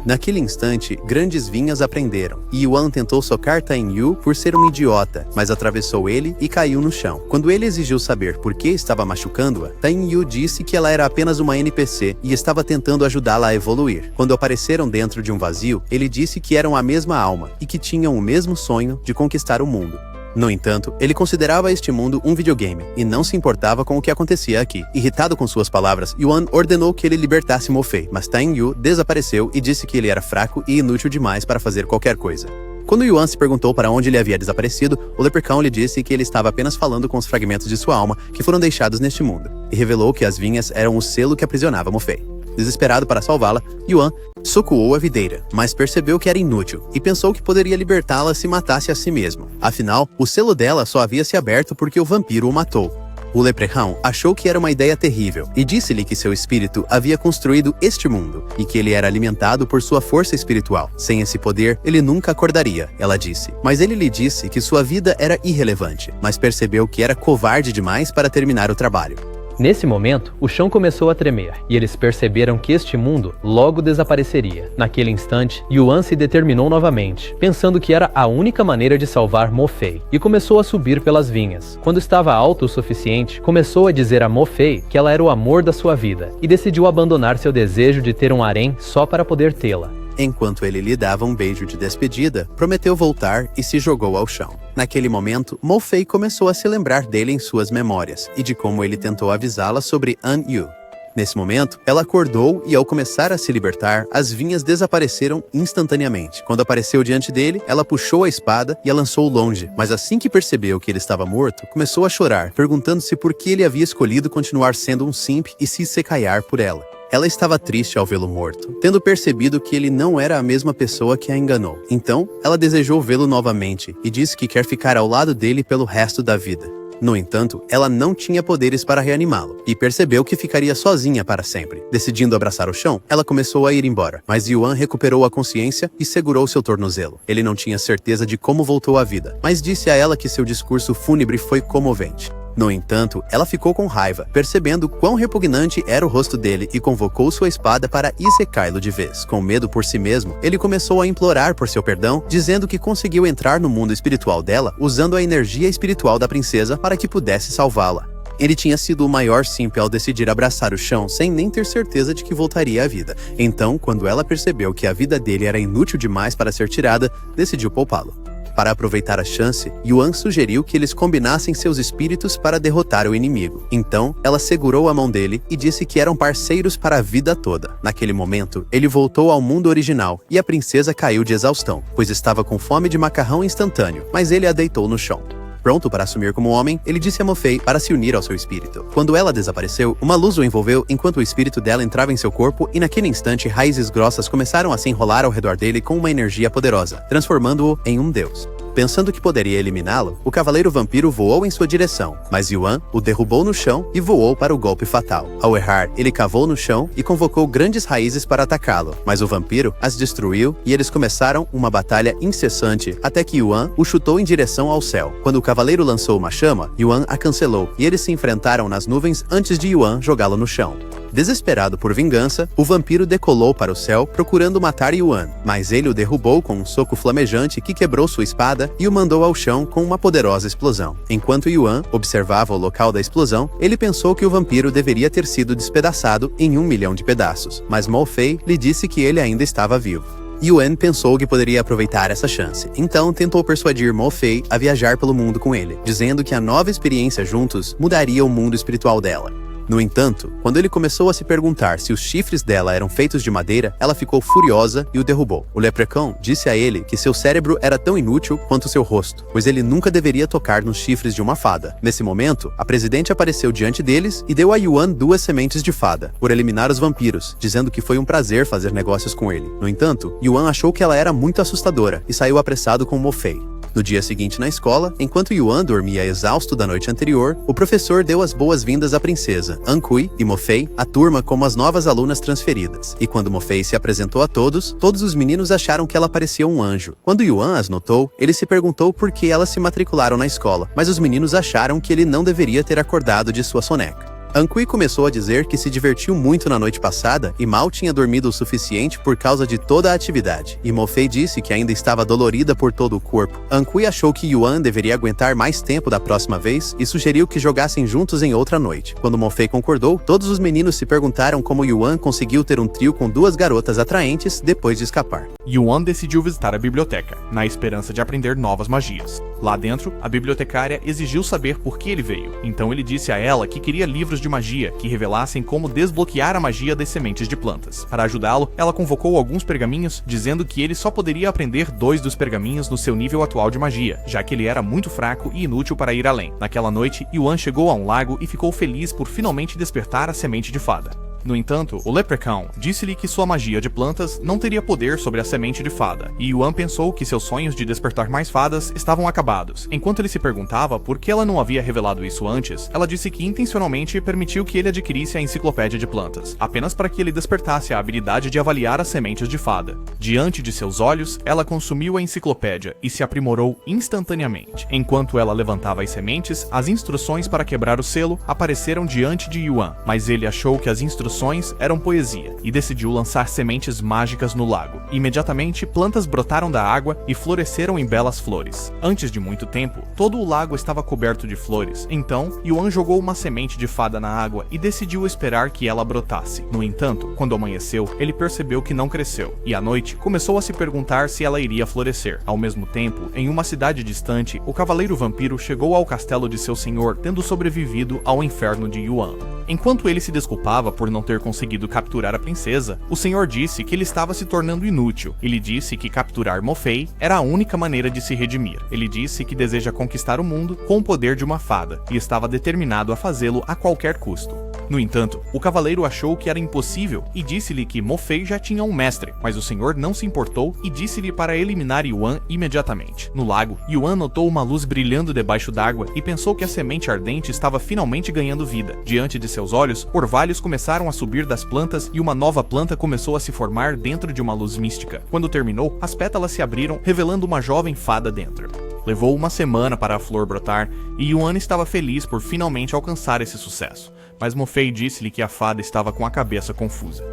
Naquele instante, grandes vinhas aprenderam, e Yuan tentou socar Ten Yu por ser um idiota, mas atravessou ele e caiu no chão. Quando ele exigiu saber por que estava machucando-a, Ten Yu disse que ela era apenas uma NPC e estava tentando ajudá-la a evoluir. Quando apareceram dentro de um vazio, ele disse que eram a mesma alma e que tinham o mesmo sonho de conquistar o mundo. No entanto, ele considerava este mundo um videogame e não se importava com o que acontecia aqui. Irritado com suas palavras, Yuan ordenou que ele libertasse Mo Fei, mas Ten Yu desapareceu e disse que ele era fraco e inútil demais para fazer qualquer coisa. Quando Yuan se perguntou para onde ele havia desaparecido, o Leprechaun lhe disse que ele estava apenas falando com os fragmentos de sua alma que foram deixados neste mundo, e revelou que as vinhas eram o selo que aprisionava Mo Fei. Desesperado para salvá-la, Yuan socoou a videira, mas percebeu que era inútil e pensou que poderia libertá-la se matasse a si mesmo. Afinal, o selo dela só havia se aberto porque o vampiro o matou. O Leprechaun achou que era uma ideia terrível e disse-lhe que seu espírito havia construído este mundo e que ele era alimentado por sua força espiritual. Sem esse poder, ele nunca acordaria, ela disse. Mas ele lhe disse que sua vida era irrelevante, mas percebeu que era covarde demais para terminar o trabalho. Nesse momento, o chão começou a tremer, e eles perceberam que este mundo logo desapareceria. Naquele instante, Yuan se determinou novamente, pensando que era a única maneira de salvar Mo Fei, e começou a subir pelas vinhas. Quando estava alto o suficiente, começou a dizer a Mo Fei que ela era o amor da sua vida, e decidiu abandonar seu desejo de ter um harém só para poder tê-la. Enquanto ele lhe dava um beijo de despedida, prometeu voltar e se jogou ao chão. Naquele momento, Mo Fei começou a se lembrar dele em suas memórias e de como ele tentou avisá-la sobre An Yu. Nesse momento, ela acordou e ao começar a se libertar, as vinhas desapareceram instantaneamente. Quando apareceu diante dele, ela puxou a espada e a lançou longe, mas assim que percebeu que ele estava morto, começou a chorar, perguntando-se por que ele havia escolhido continuar sendo um simp e se secaiar por ela. Ela estava triste ao vê-lo morto, tendo percebido que ele não era a mesma pessoa que a enganou. Então, ela desejou vê-lo novamente e disse que quer ficar ao lado dele pelo resto da vida. No entanto, ela não tinha poderes para reanimá-lo e percebeu que ficaria sozinha para sempre. Decidindo abraçar o chão, ela começou a ir embora, mas Yuan recuperou a consciência e segurou seu tornozelo. Ele não tinha certeza de como voltou à vida, mas disse a ela que seu discurso fúnebre foi comovente. No entanto, ela ficou com raiva, percebendo quão repugnante era o rosto dele e convocou sua espada para execá-lo de vez. Com medo por si mesmo, ele começou a implorar por seu perdão, dizendo que conseguiu entrar no mundo espiritual dela usando a energia espiritual da princesa para que pudesse salvá-la. Ele tinha sido o maior simp ao decidir abraçar o chão sem nem ter certeza de que voltaria à vida. Então, quando ela percebeu que a vida dele era inútil demais para ser tirada, decidiu poupá-lo. Para aproveitar a chance, Yuan sugeriu que eles combinassem seus espíritos para derrotar o inimigo. Então, ela segurou a mão dele e disse que eram parceiros para a vida toda. Naquele momento, ele voltou ao mundo original e a princesa caiu de exaustão, pois estava com fome de macarrão instantâneo, mas ele a deitou no chão. Pronto para assumir como homem, ele disse a Mo Fei para se unir ao seu espírito. Quando ela desapareceu, uma luz o envolveu enquanto o espírito dela entrava em seu corpo e naquele instante raízes grossas começaram a se enrolar ao redor dele com uma energia poderosa, transformando-o em um deus. Pensando que poderia eliminá-lo, o cavaleiro vampiro voou em sua direção, mas Yuan o derrubou no chão e voou para o golpe fatal. Ao errar, ele cavou no chão e convocou grandes raízes para atacá-lo, mas o vampiro as destruiu e eles começaram uma batalha incessante até que Yuan o chutou em direção ao céu. Quando o cavaleiro lançou uma chama, Yuan a cancelou e eles se enfrentaram nas nuvens antes de Yuan jogá-lo no chão. Desesperado por vingança, o vampiro decolou para o céu procurando matar Yuan, mas ele o derrubou com um soco flamejante que quebrou sua espada e o mandou ao chão com uma poderosa explosão. Enquanto Yuan observava o local da explosão, ele pensou que o vampiro deveria ter sido despedaçado em 1 milhão de pedaços, mas Mo Fei lhe disse que ele ainda estava vivo. Yuan pensou que poderia aproveitar essa chance, então tentou persuadir Mo Fei a viajar pelo mundo com ele, dizendo que a nova experiência juntos mudaria o mundo espiritual dela. No entanto, quando ele começou a se perguntar se os chifres dela eram feitos de madeira, ela ficou furiosa e o derrubou. O Leprechaun disse a ele que seu cérebro era tão inútil quanto seu rosto, pois ele nunca deveria tocar nos chifres de uma fada. Nesse momento, a presidente apareceu diante deles e deu a Yuan 2 sementes de fada, por eliminar os vampiros, dizendo que foi um prazer fazer negócios com ele. No entanto, Yuan achou que ela era muito assustadora e saiu apressado com Mo Fei. No dia seguinte na escola, enquanto Yuan dormia exausto da noite anterior, o professor deu as boas-vindas à princesa, An Kui e Mo Fei, à turma como as novas alunas transferidas. E quando Mo Fei se apresentou a todos os meninos acharam que ela parecia um anjo. Quando Yuan as notou, ele se perguntou por que elas se matricularam na escola, mas os meninos acharam que ele não deveria ter acordado de sua soneca. An Kui começou a dizer que se divertiu muito na noite passada e mal tinha dormido o suficiente por causa de toda a atividade, e Mo Fei disse que ainda estava dolorida por todo o corpo. An Kui achou que Yuan deveria aguentar mais tempo da próxima vez e sugeriu que jogassem juntos em outra noite. Quando Mo Fei concordou, todos os meninos se perguntaram como Yuan conseguiu ter um trio com 2 garotas atraentes depois de escapar. Yuan decidiu visitar a biblioteca, na esperança de aprender novas magias. Lá dentro, a bibliotecária exigiu saber por que ele veio, então ele disse a ela que queria livros de magia que revelassem como desbloquear a magia das sementes de plantas. Para ajudá-lo, ela convocou alguns pergaminhos, dizendo que ele só poderia aprender 2 dos pergaminhos no seu nível atual de magia, já que ele era muito fraco e inútil para ir além. Naquela noite, Yuan chegou a um lago e ficou feliz por finalmente despertar a semente de fada. No entanto, o Leprechaun disse-lhe que sua magia de plantas não teria poder sobre a semente de fada, e Yuan pensou que seus sonhos de despertar mais fadas estavam acabados. Enquanto ele se perguntava por que ela não havia revelado isso antes, ela disse que intencionalmente permitiu que ele adquirisse a enciclopédia de plantas, apenas para que ele despertasse a habilidade de avaliar as sementes de fada. Diante de seus olhos, ela consumiu a enciclopédia e se aprimorou instantaneamente. Enquanto ela levantava as sementes, as instruções para quebrar o selo apareceram diante de Yuan, mas ele achou que as instruções eram poesia e decidiu lançar sementes mágicas no lago. Imediatamente, plantas brotaram da água e floresceram em belas flores. Antes de muito tempo, todo o lago estava coberto de flores. Então, Yuan jogou uma semente de fada na água e decidiu esperar que ela brotasse. No entanto, quando amanheceu, ele percebeu que não cresceu, e à noite começou a se perguntar se ela iria florescer. Ao mesmo tempo, em uma cidade distante, o cavaleiro vampiro chegou ao castelo de seu senhor, tendo sobrevivido ao inferno de Yuan. Enquanto ele se desculpava por não ter conseguido capturar a princesa, o senhor disse que ele estava se tornando inútil. Ele disse que capturar Mo Fei era a única maneira de se redimir. Ele disse que deseja conquistar o mundo com o poder de uma fada, e estava determinado a fazê-lo a qualquer custo. No entanto, o cavaleiro achou que era impossível e disse-lhe que Mo Fei já tinha um mestre, mas o senhor não se importou e disse-lhe para eliminar Yuan imediatamente. No lago, Yuan notou uma luz brilhando debaixo d'água e pensou que a semente ardente estava finalmente ganhando vida. Diante de seus olhos, orvalhos começaram a subir das plantas e uma nova planta começou a se formar dentro de uma luz mística. Quando terminou, as pétalas se abriram, revelando uma jovem fada dentro. Levou uma semana para a flor brotar e Yuan estava feliz por finalmente alcançar esse sucesso, mas Mo Fei disse-lhe que a fada estava com a cabeça confusa.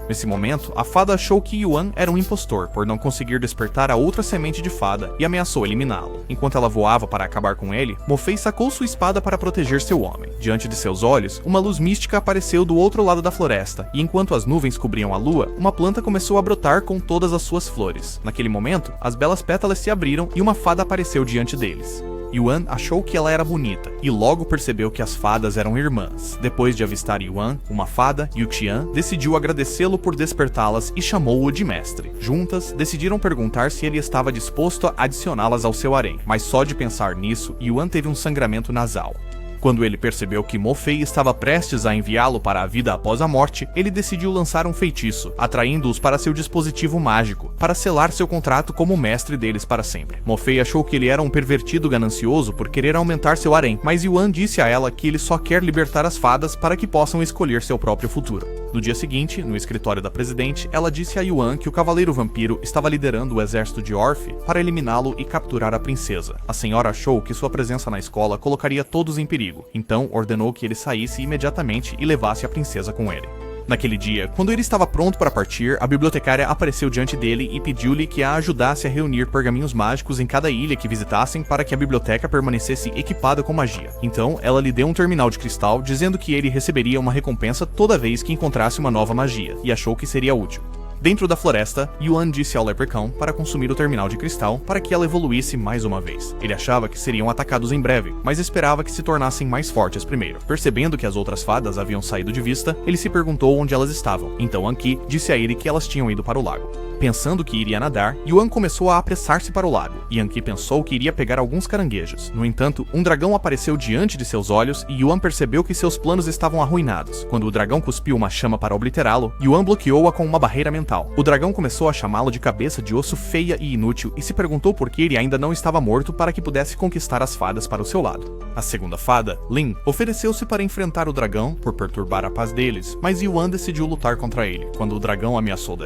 Nesse momento, a fada achou que Yuan era um impostor por não conseguir despertar a outra semente de fada e ameaçou eliminá-lo. Enquanto ela voava para acabar com ele, Mo Fei sacou sua espada para proteger seu homem. Diante de seus olhos, uma luz mística apareceu do outro lado da floresta, e enquanto as nuvens cobriam a lua, uma planta começou a brotar com todas as suas flores. Naquele momento, as belas pétalas se abriram e uma fada apareceu diante deles. Yuan achou que ela era bonita, e logo percebeu que as fadas eram irmãs. Depois de avistar Yuan, uma fada, Yuxian, decidiu agradecê-lo por despertá-las e chamou-o de mestre. Juntas, decidiram perguntar se ele estava disposto a adicioná-las ao seu harém, mas só de pensar nisso, Yuan teve um sangramento nasal. Quando ele percebeu que Mo Fei estava prestes a enviá-lo para a vida após a morte, ele decidiu lançar um feitiço, atraindo-os para seu dispositivo mágico, para selar seu contrato como mestre deles para sempre. Mo Fei achou que ele era um pervertido ganancioso por querer aumentar seu harém, mas Yuan disse a ela que ele só quer libertar as fadas para que possam escolher seu próprio futuro. No dia seguinte, no escritório da presidente, ela disse a Yuan que o cavaleiro vampiro estava liderando o exército de Orphe para eliminá-lo e capturar a princesa. A senhora achou que sua presença na escola colocaria todos em perigo, então ordenou que ele saísse imediatamente e levasse a princesa com ele. Naquele dia, quando ele estava pronto para partir, a bibliotecária apareceu diante dele e pediu-lhe que a ajudasse a reunir pergaminhos mágicos em cada ilha que visitassem para que a biblioteca permanecesse equipada com magia. Então, ela lhe deu um terminal de cristal, dizendo que ele receberia uma recompensa toda vez que encontrasse uma nova magia, e achou que seria útil. Dentro da floresta, Yuan disse ao leprechaun para consumir o terminal de cristal para que ela evoluísse mais uma vez. Ele achava que seriam atacados em breve, mas esperava que se tornassem mais fortes primeiro. Percebendo que as outras fadas haviam saído de vista, ele se perguntou onde elas estavam. Então Anki disse a ele que elas tinham ido para o lago. Pensando que iria nadar, Yuan começou a apressar-se para o lago, e Anki pensou que iria pegar alguns caranguejos. No entanto, um dragão apareceu diante de seus olhos e Yuan percebeu que seus planos estavam arruinados. Quando o dragão cuspiu uma chama para obliterá-lo, Yuan bloqueou-a com uma barreira mental. O dragão começou a chamá-lo de cabeça de osso feia e inútil e se perguntou por que ele ainda não estava morto para que pudesse conquistar as fadas para o seu lado. A segunda fada, Lin, ofereceu-se para enfrentar o dragão por perturbar a paz deles, mas Yuan decidiu lutar contra ele, quando o dragão ameaçou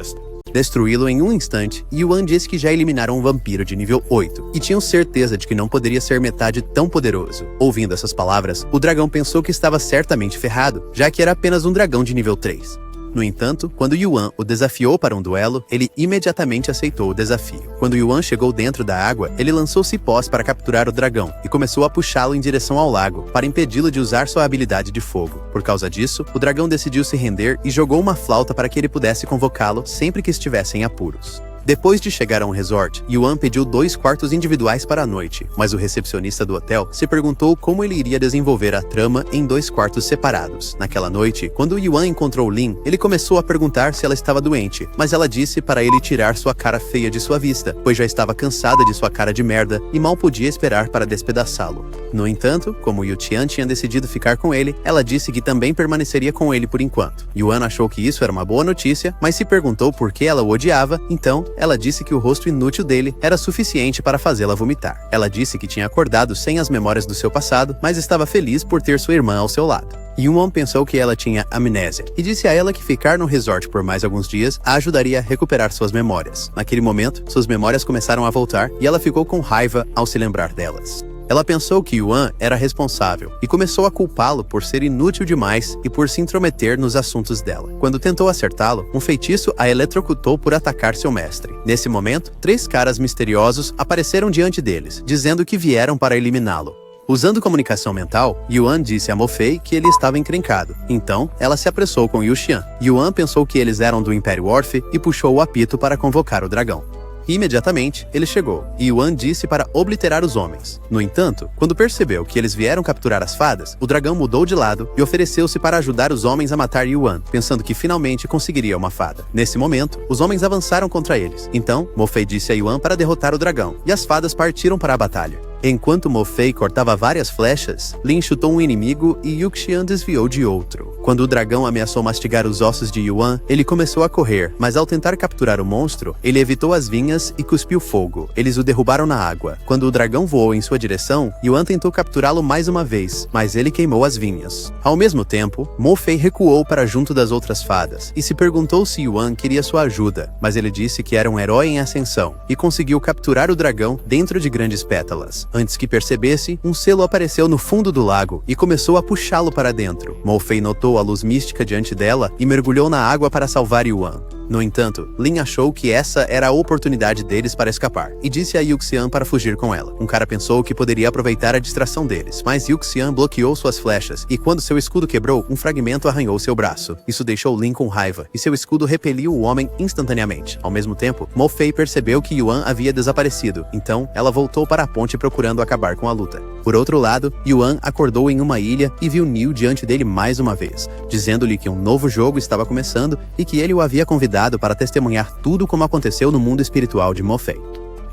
destruí-lo em um instante, Yuan disse que já eliminaram um vampiro de nível 8, e tinham certeza de que não poderia ser metade tão poderoso. Ouvindo essas palavras, o dragão pensou que estava certamente ferrado, já que era apenas um dragão de nível 3. No entanto, quando Yuan o desafiou para um duelo, ele imediatamente aceitou o desafio. Quando Yuan chegou dentro da água, ele lançou cipós para capturar o dragão e começou a puxá-lo em direção ao lago, para impedi-lo de usar sua habilidade de fogo. Por causa disso, o dragão decidiu se render e jogou uma flauta para que ele pudesse convocá-lo sempre que estivesse em apuros. Depois de chegar a um resort, Yuan pediu 2 quartos individuais para a noite, mas o recepcionista do hotel se perguntou como ele iria desenvolver a trama em 2 quartos separados. Naquela noite, quando Yuan encontrou Lin, ele começou a perguntar se ela estava doente, mas ela disse para ele tirar sua cara feia de sua vista, pois já estava cansada de sua cara de merda e mal podia esperar para despedaçá-lo. No entanto, como Yuxian tinha decidido ficar com ele, ela disse que também permaneceria com ele por enquanto. Yuan achou que isso era uma boa notícia, mas se perguntou por que ela o odiava, então ela disse que o rosto inútil dele era suficiente para fazê-la vomitar. Ela disse que tinha acordado sem as memórias do seu passado, mas estava feliz por ter sua irmã ao seu lado. Yuan pensou que ela tinha amnésia e disse a ela que ficar no resort por mais alguns dias a ajudaria a recuperar suas memórias. Naquele momento, suas memórias começaram a voltar e ela ficou com raiva ao se lembrar delas. Ela pensou que Yuan era responsável e começou a culpá-lo por ser inútil demais e por se intrometer nos assuntos dela. Quando tentou acertá-lo, um feitiço a eletrocutou por atacar seu mestre. Nesse momento, 3 caras misteriosos apareceram diante deles, dizendo que vieram para eliminá-lo. Usando comunicação mental, Yuan disse a Mo Fei que ele estava encrencado. Então, ela se apressou com Yuxian. Yuan pensou que eles eram do Império Orphe e puxou o apito para convocar o dragão. Imediatamente, ele chegou, e Yuan disse para obliterar os homens. No entanto, quando percebeu que eles vieram capturar as fadas, o dragão mudou de lado e ofereceu-se para ajudar os homens a matar Yuan, pensando que finalmente conseguiria uma fada. Nesse momento, os homens avançaram contra eles. Então, Mo Fei disse a Yuan para derrotar o dragão, e as fadas partiram para a batalha. Enquanto Mo Fei cortava várias flechas, Lin chutou um inimigo e Yuxian desviou de outro. Quando o dragão ameaçou mastigar os ossos de Yuan, ele começou a correr, mas ao tentar capturar o monstro, ele evitou as vinhas e cuspiu fogo. Eles o derrubaram na água. Quando o dragão voou em sua direção, Yuan tentou capturá-lo mais uma vez, mas ele queimou as vinhas. Ao mesmo tempo, Mo Fei recuou para junto das outras fadas e se perguntou se Yuan queria sua ajuda, mas ele disse que era um herói em ascensão e conseguiu capturar o dragão dentro de grandes pétalas. Antes que percebesse, um selo apareceu no fundo do lago e começou a puxá-lo para dentro. Mo Fei notou a luz mística diante dela e mergulhou na água para salvar Yuan. No entanto, Lin achou que essa era a oportunidade deles para escapar, e disse a Yuxian para fugir com ela. Um cara pensou que poderia aproveitar a distração deles, mas Yuxian bloqueou suas flechas, e quando seu escudo quebrou, um fragmento arranhou seu braço. Isso deixou Lin com raiva, e seu escudo repeliu o homem instantaneamente. Ao mesmo tempo, Mo Fei percebeu que Yuan havia desaparecido, então ela voltou para a ponte procurando acabar com a luta. Por outro lado, Yuan acordou em uma ilha e viu Niu diante dele mais uma vez, dizendo-lhe que um novo jogo estava começando e que ele o havia convidado para testemunhar tudo como aconteceu no mundo espiritual de Mo Fei.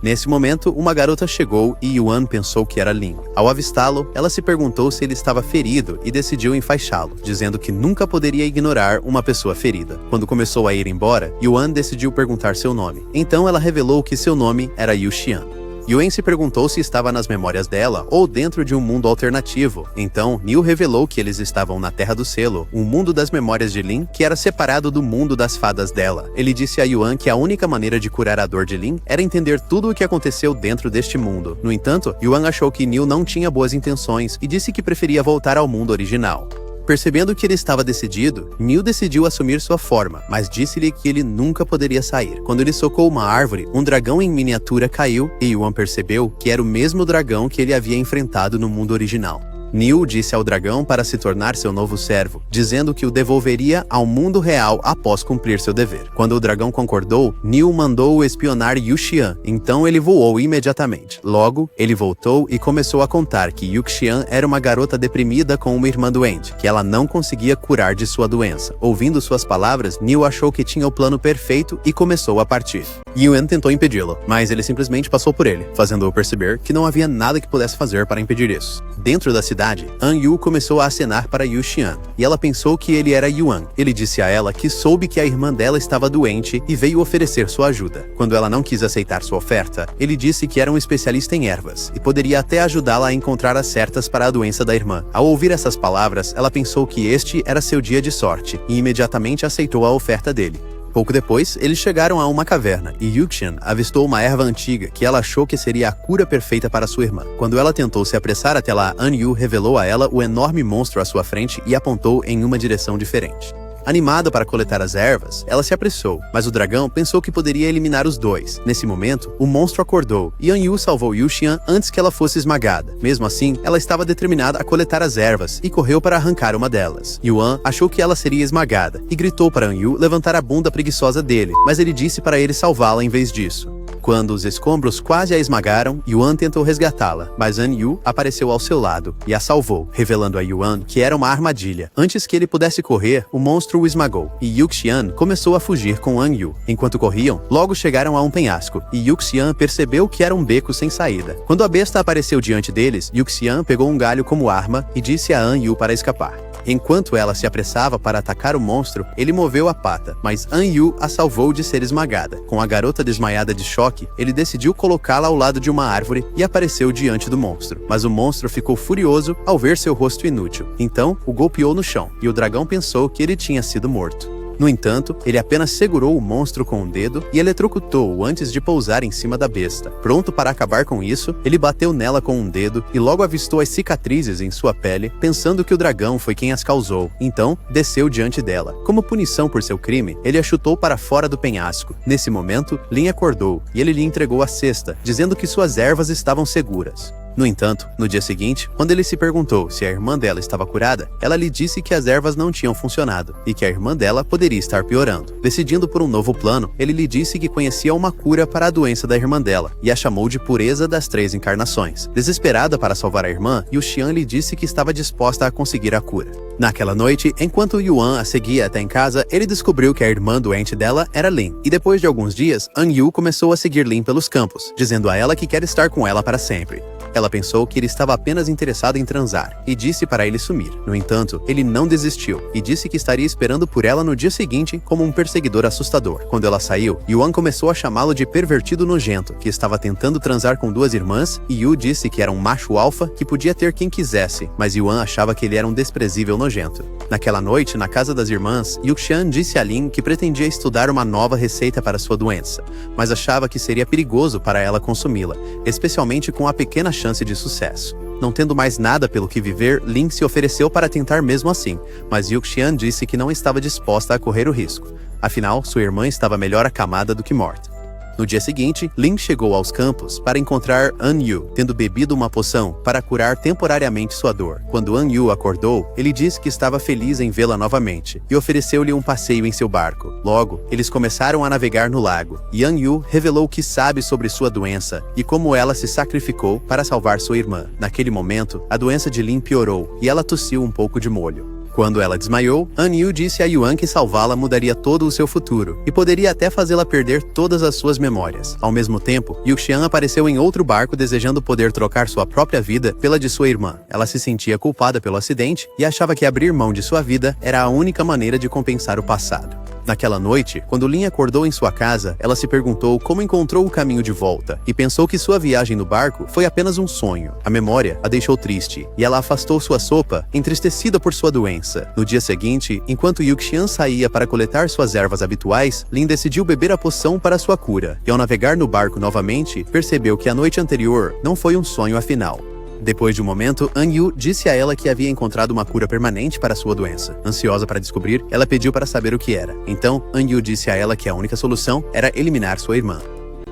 Nesse momento, uma garota chegou e Yuan pensou que era Lin. Ao avistá-lo, ela se perguntou se ele estava ferido e decidiu enfaixá-lo, dizendo que nunca poderia ignorar uma pessoa ferida. Quando começou a ir embora, Yuan decidiu perguntar seu nome. Então ela revelou que seu nome era Yuxian. Yuan se perguntou se estava nas memórias dela ou dentro de um mundo alternativo. Então, Niu revelou que eles estavam na Terra do Selo, um mundo das memórias de Lin que era separado do mundo das fadas dela. Ele disse a Yuan que a única maneira de curar a dor de Lin era entender tudo o que aconteceu dentro deste mundo. No entanto, Yuan achou que Niu não tinha boas intenções e disse que preferia voltar ao mundo original. Percebendo que ele estava decidido, Niu decidiu assumir sua forma, mas disse-lhe que ele nunca poderia sair. Quando ele socou uma árvore, um dragão em miniatura caiu e Yuan percebeu que era o mesmo dragão que ele havia enfrentado no mundo original. Niu disse ao dragão para se tornar seu novo servo, dizendo que o devolveria ao mundo real após cumprir seu dever. Quando o dragão concordou, Niu mandou-o espionar Yuxian, então ele voou imediatamente. Logo, ele voltou e começou a contar que Yuxian era uma garota deprimida com uma irmã doente, que ela não conseguia curar de sua doença. Ouvindo suas palavras, Niu achou que tinha o plano perfeito e começou a partir. Yuan tentou impedi-lo, mas ele simplesmente passou por ele, fazendo-o perceber que não havia nada que pudesse fazer para impedir isso. Dentro da cidade, An Yu começou a acenar para Yuxian, e ela pensou que ele era Yuan. Ele disse a ela que soube que a irmã dela estava doente e veio oferecer sua ajuda. Quando ela não quis aceitar sua oferta, ele disse que era um especialista em ervas e poderia até ajudá-la a encontrar as certas para a doença da irmã. Ao ouvir essas palavras, ela pensou que este era seu dia de sorte e imediatamente aceitou a oferta dele. Pouco depois, eles chegaram a uma caverna e Yuxian avistou uma erva antiga que ela achou que seria a cura perfeita para sua irmã. Quando ela tentou se apressar até lá, An Yu revelou a ela o enorme monstro à sua frente e apontou em uma direção diferente. Animada para coletar as ervas, ela se apressou, mas o dragão pensou que poderia eliminar os dois. Nesse momento, o monstro acordou e An Yu salvou Yuxian antes que ela fosse esmagada. Mesmo assim, ela estava determinada a coletar as ervas e correu para arrancar uma delas. Yuan achou que ela seria esmagada e gritou para An Yu levantar a bunda preguiçosa dele, mas ele disse para ele salvá-la em vez disso. Quando os escombros quase a esmagaram, Yuan tentou resgatá-la, mas An Yu apareceu ao seu lado e a salvou, revelando a Yuan que era uma armadilha. Antes que ele pudesse correr, o monstro o esmagou, e Yuxian começou a fugir com An Yu. Enquanto corriam, logo chegaram a um penhasco, e Yuxian percebeu que era um beco sem saída. Quando a besta apareceu diante deles, Yuxian pegou um galho como arma e disse a An Yu para escapar. Enquanto ela se apressava para atacar o monstro, ele moveu a pata, mas An Yu a salvou de ser esmagada. Com a garota desmaiada de choque, ele decidiu colocá-la ao lado de uma árvore e apareceu diante do monstro. Mas o monstro ficou furioso ao ver seu rosto inútil. Então, o golpeou no chão, e o dragão pensou que ele tinha sido morto. No entanto, ele apenas segurou o monstro com um dedo e eletrocutou-o antes de pousar em cima da besta. Pronto para acabar com isso, ele bateu nela com um dedo e logo avistou as cicatrizes em sua pele, pensando que o dragão foi quem as causou. Então, desceu diante dela. Como punição por seu crime, ele a chutou para fora do penhasco. Nesse momento, Lin acordou e ele lhe entregou a cesta, dizendo que suas ervas estavam seguras. No entanto, no dia seguinte, quando ele se perguntou se a irmã dela estava curada, ela lhe disse que as ervas não tinham funcionado e que a irmã dela poderia estar piorando. Decidindo por um novo plano, ele lhe disse que conhecia uma cura para a doença da irmã dela e a chamou de Pureza das Três Encarnações. Desesperada para salvar a irmã, Yuxian lhe disse que estava disposta a conseguir a cura. Naquela noite, enquanto Yuan a seguia até em casa, ele descobriu que a irmã doente dela era Lin. E depois de alguns dias, An Yu começou a seguir Lin pelos campos, dizendo a ela que quer estar com ela para sempre. Ela pensou que ele estava apenas interessado em transar e disse para ele sumir. No entanto, ele não desistiu e disse que estaria esperando por ela no dia seguinte como um perseguidor assustador. Quando ela saiu, Yuan começou a chamá-lo de pervertido nojento, que estava tentando transar com duas irmãs, e Yu disse que era um macho alfa que podia ter quem quisesse, mas Yuan achava que ele era um desprezível nojento. Naquela noite, na casa das irmãs, Yuxian disse a Lin que pretendia estudar uma nova receita para sua doença, mas achava que seria perigoso para ela consumi-la, especialmente com a pequena chance chance de sucesso. Não tendo mais nada pelo que viver, Lin se ofereceu para tentar mesmo assim, mas Yuxian disse que não estava disposta a correr o risco. Afinal, sua irmã estava melhor acamada do que morta. No dia seguinte, Lin chegou aos campos para encontrar An Yu, tendo bebido uma poção para curar temporariamente sua dor. Quando An Yu acordou, ele disse que estava feliz em vê-la novamente e ofereceu-lhe um passeio em seu barco. Logo, eles começaram a navegar no lago, e An Yu revelou o que sabe sobre sua doença e como ela se sacrificou para salvar sua irmã. Naquele momento, a doença de Lin piorou e ela tossiu um pouco de molho. Quando ela desmaiou, An Yu disse a Yuan que salvá-la mudaria todo o seu futuro e poderia até fazê-la perder todas as suas memórias. Ao mesmo tempo, Yuxian apareceu em outro barco desejando poder trocar sua própria vida pela de sua irmã. Ela se sentia culpada pelo acidente e achava que abrir mão de sua vida era a única maneira de compensar o passado. Naquela noite, quando Lin acordou em sua casa, ela se perguntou como encontrou o caminho de volta e pensou que sua viagem no barco foi apenas um sonho. A memória a deixou triste e ela afastou sua sopa, entristecida por sua doença. No dia seguinte, enquanto Yuxian saía para coletar suas ervas habituais, Lin decidiu beber a poção para sua cura e ao navegar no barco novamente, percebeu que a noite anterior não foi um sonho afinal. Depois de um momento, An Yu disse a ela que havia encontrado uma cura permanente para sua doença. Ansiosa para descobrir, ela pediu para saber o que era. Então, An Yu disse a ela que a única solução era eliminar sua irmã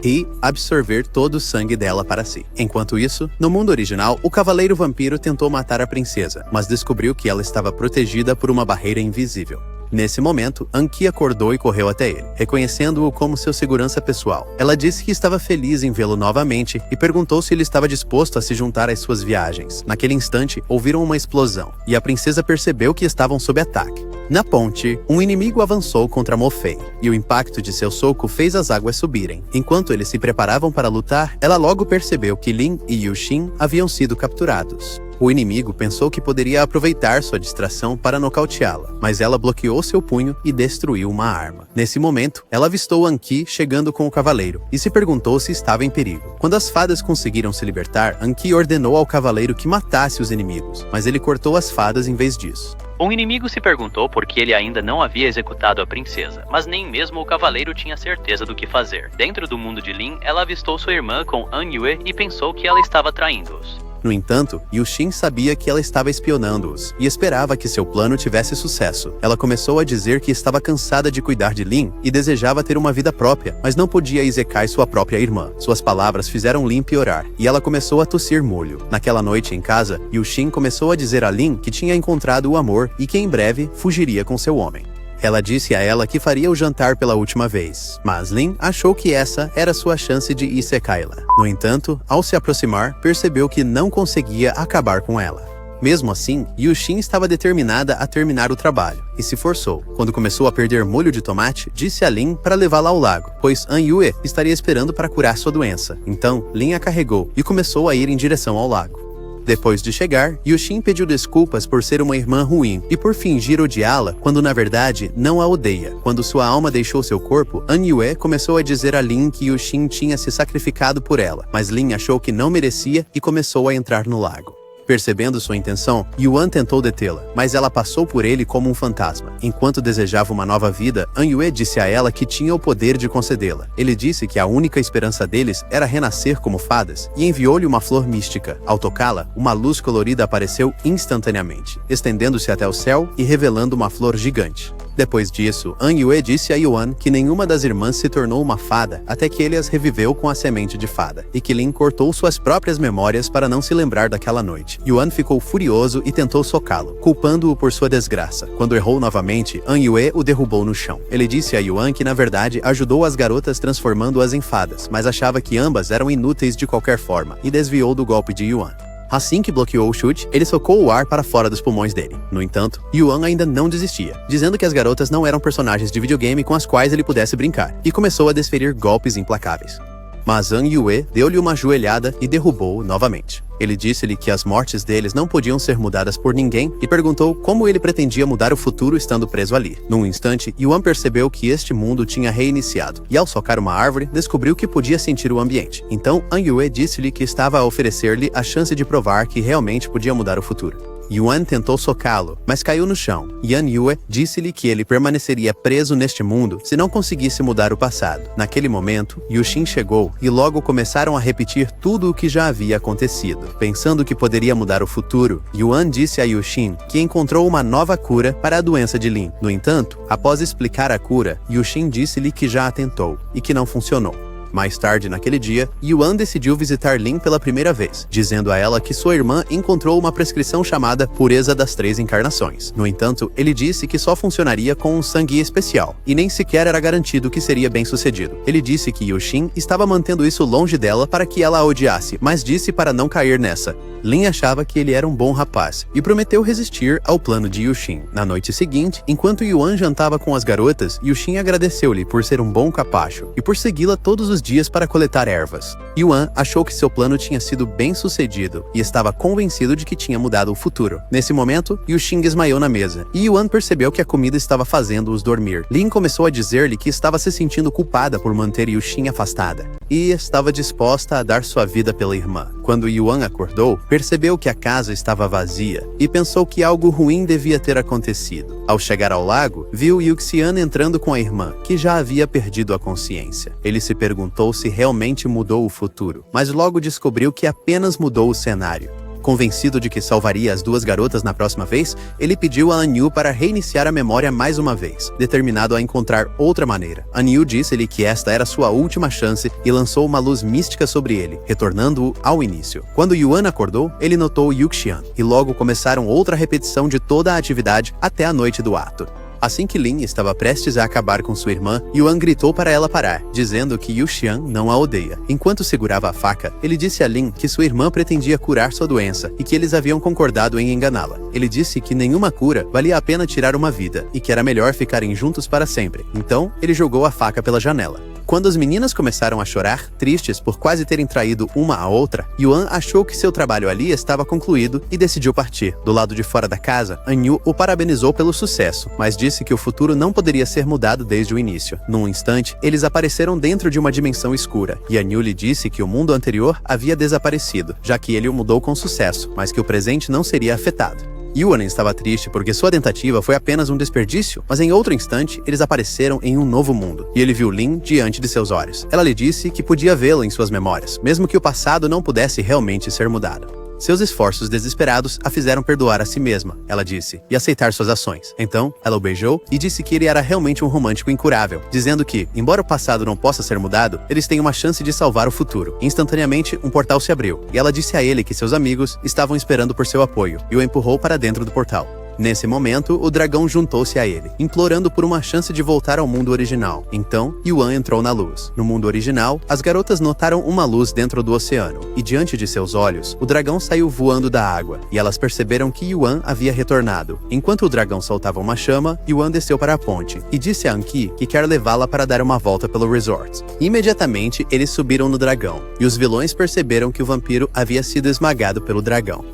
e absorver todo o sangue dela para si. Enquanto isso, no mundo original, o cavaleiro vampiro tentou matar a princesa, mas descobriu que ela estava protegida por uma barreira invisível. Nesse momento, Anki acordou e correu até ele, reconhecendo-o como seu segurança pessoal. Ela disse que estava feliz em vê-lo novamente e perguntou se ele estava disposto a se juntar às suas viagens. Naquele instante, ouviram uma explosão, e a princesa percebeu que estavam sob ataque. Na ponte, um inimigo avançou contra Mo Fei, e o impacto de seu soco fez as águas subirem. Enquanto eles se preparavam para lutar, ela logo percebeu que Lin e Yuxin haviam sido capturados. O inimigo pensou que poderia aproveitar sua distração para nocauteá-la, mas ela bloqueou seu punho e destruiu uma arma. Nesse momento, ela avistou Anki chegando com o cavaleiro e se perguntou se estava em perigo. Quando as fadas conseguiram se libertar, Anki ordenou ao cavaleiro que matasse os inimigos, mas ele cortou as fadas em vez disso. Um inimigo se perguntou por que ele ainda não havia executado a princesa, mas nem mesmo o cavaleiro tinha certeza do que fazer. Dentro do mundo de Lin, ela avistou sua irmã com An Yue e pensou que ela estava traindo-os. No entanto, Yuxin sabia que ela estava espionando-os e esperava que seu plano tivesse sucesso. Ela começou a dizer que estava cansada de cuidar de Lin e desejava ter uma vida própria, mas não podia Isekai sua própria irmã. Suas palavras fizeram Lin piorar e ela começou a tossir molho. Naquela noite em casa, Yuxin começou a dizer a Lin que tinha encontrado o amor e que em breve fugiria com seu homem. Ela disse a ela que faria o jantar pela última vez, mas Lin achou que essa era sua chance de Isekai-la. No entanto, ao se aproximar, percebeu que não conseguia acabar com ela. Mesmo assim, Yuxin estava determinada a terminar o trabalho, e se forçou. Quando começou a perder molho de tomate, disse a Lin para levá-la ao lago, pois An Yue estaria esperando para curar sua doença. Então, Lin a carregou e começou a ir em direção ao lago. Depois de chegar, Yuxin pediu desculpas por ser uma irmã ruim e por fingir odiá-la, quando na verdade não a odeia. Quando sua alma deixou seu corpo, An Yue começou a dizer a Lin que Yuxin tinha se sacrificado por ela, mas Lin achou que não merecia e começou a entrar no lago. Percebendo sua intenção, Yuan tentou detê-la, mas ela passou por ele como um fantasma. Enquanto desejava uma nova vida, An Yue disse a ela que tinha o poder de concedê-la. Ele disse que a única esperança deles era renascer como fadas e enviou-lhe uma flor mística. Ao tocá-la, uma luz colorida apareceu instantaneamente, estendendo-se até o céu e revelando uma flor gigante. Depois disso, An Yue disse a Yuan que nenhuma das irmãs se tornou uma fada até que ele as reviveu com a semente de fada, e que Lin cortou suas próprias memórias para não se lembrar daquela noite. Yuan ficou furioso e tentou socá-lo, culpando-o por sua desgraça. Quando errou novamente, An Yue o derrubou no chão. Ele disse a Yuan que na verdade ajudou as garotas transformando-as em fadas, mas achava que ambas eram inúteis de qualquer forma, e desviou do golpe de Yuan. Assim que bloqueou o chute, ele socou o ar para fora dos pulmões dele. No entanto, Yuan ainda não desistia, dizendo que as garotas não eram personagens de videogame com as quais ele pudesse brincar, e começou a desferir golpes implacáveis. Mas An Yue deu-lhe uma joelhada e derrubou-o novamente. Ele disse-lhe que as mortes deles não podiam ser mudadas por ninguém e perguntou como ele pretendia mudar o futuro estando preso ali. Num instante, Yuan percebeu que este mundo tinha reiniciado, e ao socar uma árvore, descobriu que podia sentir o ambiente. Então, An Yue disse-lhe que estava a oferecer-lhe a chance de provar que realmente podia mudar o futuro. Yuan tentou socá-lo, mas caiu no chão. Yan Yue disse-lhe que ele permaneceria preso neste mundo se não conseguisse mudar o passado. Naquele momento, Yuxin chegou e logo começaram a repetir tudo o que já havia acontecido. Pensando que poderia mudar o futuro, Yuan disse a Yuxin que encontrou uma nova cura para a doença de Lin. No entanto, após explicar a cura, Yuxin disse-lhe que já a tentou e que não funcionou. Mais tarde naquele dia, Yuan decidiu visitar Lin pela primeira vez, dizendo a ela que sua irmã encontrou uma prescrição chamada Pureza das Três Encarnações. No entanto, ele disse que só funcionaria com um sangue especial, e nem sequer era garantido que seria bem-sucedido. Ele disse que Yuxin estava mantendo isso longe dela para que ela a odiasse, mas disse para não cair nessa. Lin achava que ele era um bom rapaz, e prometeu resistir ao plano de Yuxin. Na noite seguinte, enquanto Yuan jantava com as garotas, Yuxin agradeceu-lhe por ser um bom capacho, e por segui-la todos os dias para coletar ervas. Yuan achou que seu plano tinha sido bem sucedido e estava convencido de que tinha mudado o futuro. Nesse momento, Yuxin desmaiou na mesa e Yuan percebeu que a comida estava fazendo-os dormir. Lin começou a dizer-lhe que estava se sentindo culpada por manter Yuxin afastada e estava disposta a dar sua vida pela irmã. Quando Yuan acordou, percebeu que a casa estava vazia e pensou que algo ruim devia ter acontecido. Ao chegar ao lago, viu Yuxian entrando com a irmã, que já havia perdido a consciência. Ele se perguntou se realmente mudou o futuro, mas logo descobriu que apenas mudou o cenário. Convencido de que salvaria as duas garotas na próxima vez, ele pediu a Anyu para reiniciar a memória mais uma vez, determinado a encontrar outra maneira. Anyu disse-lhe que esta era sua última chance e lançou uma luz mística sobre ele, retornando-o ao início. Quando Yuan acordou, ele notou Yuxian, e logo começaram outra repetição de toda a atividade até a noite do ato. Assim que Lin estava prestes a acabar com sua irmã, Yuan gritou para ela parar, dizendo que Yuxian não a odeia. Enquanto segurava a faca, ele disse a Lin que sua irmã pretendia curar sua doença e que eles haviam concordado em enganá-la. Ele disse que nenhuma cura valia a pena tirar uma vida e que era melhor ficarem juntos para sempre. Então, ele jogou a faca pela janela. Quando as meninas começaram a chorar, tristes por quase terem traído uma a outra, Yuan achou que seu trabalho ali estava concluído e decidiu partir. Do lado de fora da casa, Anyu o parabenizou pelo sucesso, mas disse que o futuro não poderia ser mudado desde o início. Num instante, eles apareceram dentro de uma dimensão escura, e Anyu lhe disse que o mundo anterior havia desaparecido, já que ele o mudou com sucesso, mas que o presente não seria afetado. Yuan estava triste porque sua tentativa foi apenas um desperdício, mas em outro instante, eles apareceram em um novo mundo, e ele viu Lin diante de seus olhos. Ela lhe disse que podia vê-la em suas memórias, mesmo que o passado não pudesse realmente ser mudado. Seus esforços desesperados a fizeram perdoar a si mesma, ela disse, e aceitar suas ações. Então, ela o beijou e disse que ele era realmente um romântico incurável, dizendo que, embora o passado não possa ser mudado, eles têm uma chance de salvar o futuro. Instantaneamente, um portal se abriu, e ela disse a ele que seus amigos estavam esperando por seu apoio, e o empurrou para dentro do portal. Nesse momento, o dragão juntou-se a ele, implorando por uma chance de voltar ao mundo original. Então, Yuan entrou na luz. No mundo original, as garotas notaram uma luz dentro do oceano, e diante de seus olhos, o dragão saiu voando da água, e elas perceberam que Yuan havia retornado. Enquanto o dragão soltava uma chama, Yuan desceu para a ponte, e disse a Anki que quer levá-la para dar uma volta pelo resort. Imediatamente, eles subiram no dragão, e os vilões perceberam que o vampiro havia sido esmagado pelo dragão.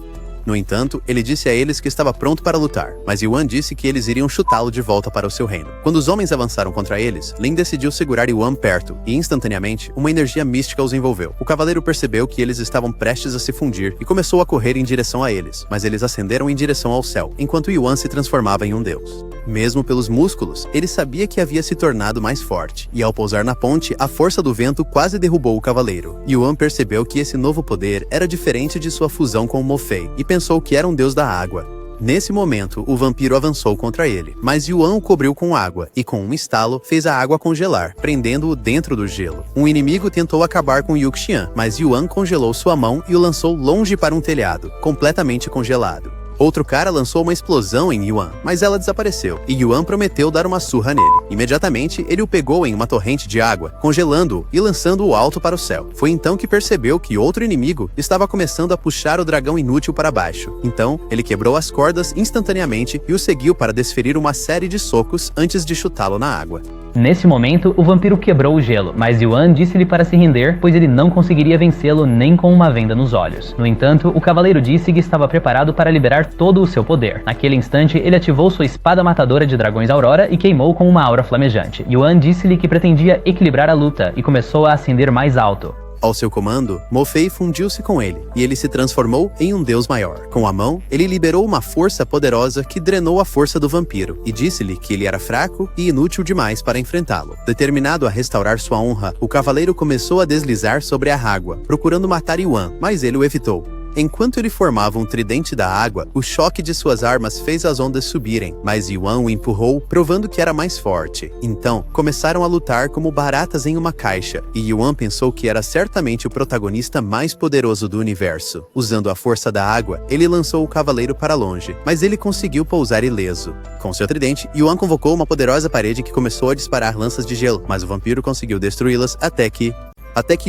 No entanto, ele disse a eles que estava pronto para lutar, mas Yuan disse que eles iriam chutá-lo de volta para o seu reino. Quando os homens avançaram contra eles, Lin decidiu segurar Yuan perto, e instantaneamente, uma energia mística os envolveu. O cavaleiro percebeu que eles estavam prestes a se fundir e começou a correr em direção a eles, mas eles ascenderam em direção ao céu, enquanto Yuan se transformava em um deus. Mesmo pelos músculos, ele sabia que havia se tornado mais forte, e ao pousar na ponte, a força do vento quase derrubou o cavaleiro. Yuan percebeu que esse novo poder era diferente de sua fusão com Mo Fei, e pensou que era um deus da água. Nesse momento, o vampiro avançou contra ele, mas Yuan o cobriu com água, e com um estalo, fez a água congelar, prendendo-o dentro do gelo. Um inimigo tentou acabar com Yuxian, mas Yuan congelou sua mão e o lançou longe para um telhado, completamente congelado. Outro cara lançou uma explosão em Yuan, mas ela desapareceu, e Yuan prometeu dar uma surra nele. Imediatamente, ele o pegou em uma torrente de água, congelando-o e lançando-o alto para o céu. Foi então que percebeu que outro inimigo estava começando a puxar o dragão inútil para baixo. Então, ele quebrou as cordas instantaneamente e o seguiu para desferir uma série de socos antes de chutá-lo na água. Nesse momento, o vampiro quebrou o gelo, mas Yuan disse-lhe para se render, pois ele não conseguiria vencê-lo nem com uma venda nos olhos. No entanto, o cavaleiro disse que estava preparado para liberar todo o seu poder. Naquele instante, ele ativou sua espada matadora de dragões Aurora e queimou com uma aura flamejante. Yuan disse-lhe que pretendia equilibrar a luta e começou a ascender mais alto. Ao seu comando, Mo-Fei fundiu-se com ele, e ele se transformou em um deus maior. Com a mão, ele liberou uma força poderosa que drenou a força do vampiro, e disse-lhe que ele era fraco e inútil demais para enfrentá-lo. Determinado a restaurar sua honra, o cavaleiro começou a deslizar sobre a água, procurando matar Yuan, mas ele o evitou. Enquanto ele formava um tridente da água, o choque de suas armas fez as ondas subirem, mas Yuan o empurrou, provando que era mais forte. Então, começaram a lutar como baratas em uma caixa, e Yuan pensou que era certamente o protagonista mais poderoso do universo. Usando a força da água, ele lançou o cavaleiro para longe, mas ele conseguiu pousar ileso. Com seu tridente, Yuan convocou uma poderosa parede que começou a disparar lanças de gelo, mas o vampiro conseguiu destruí-las até que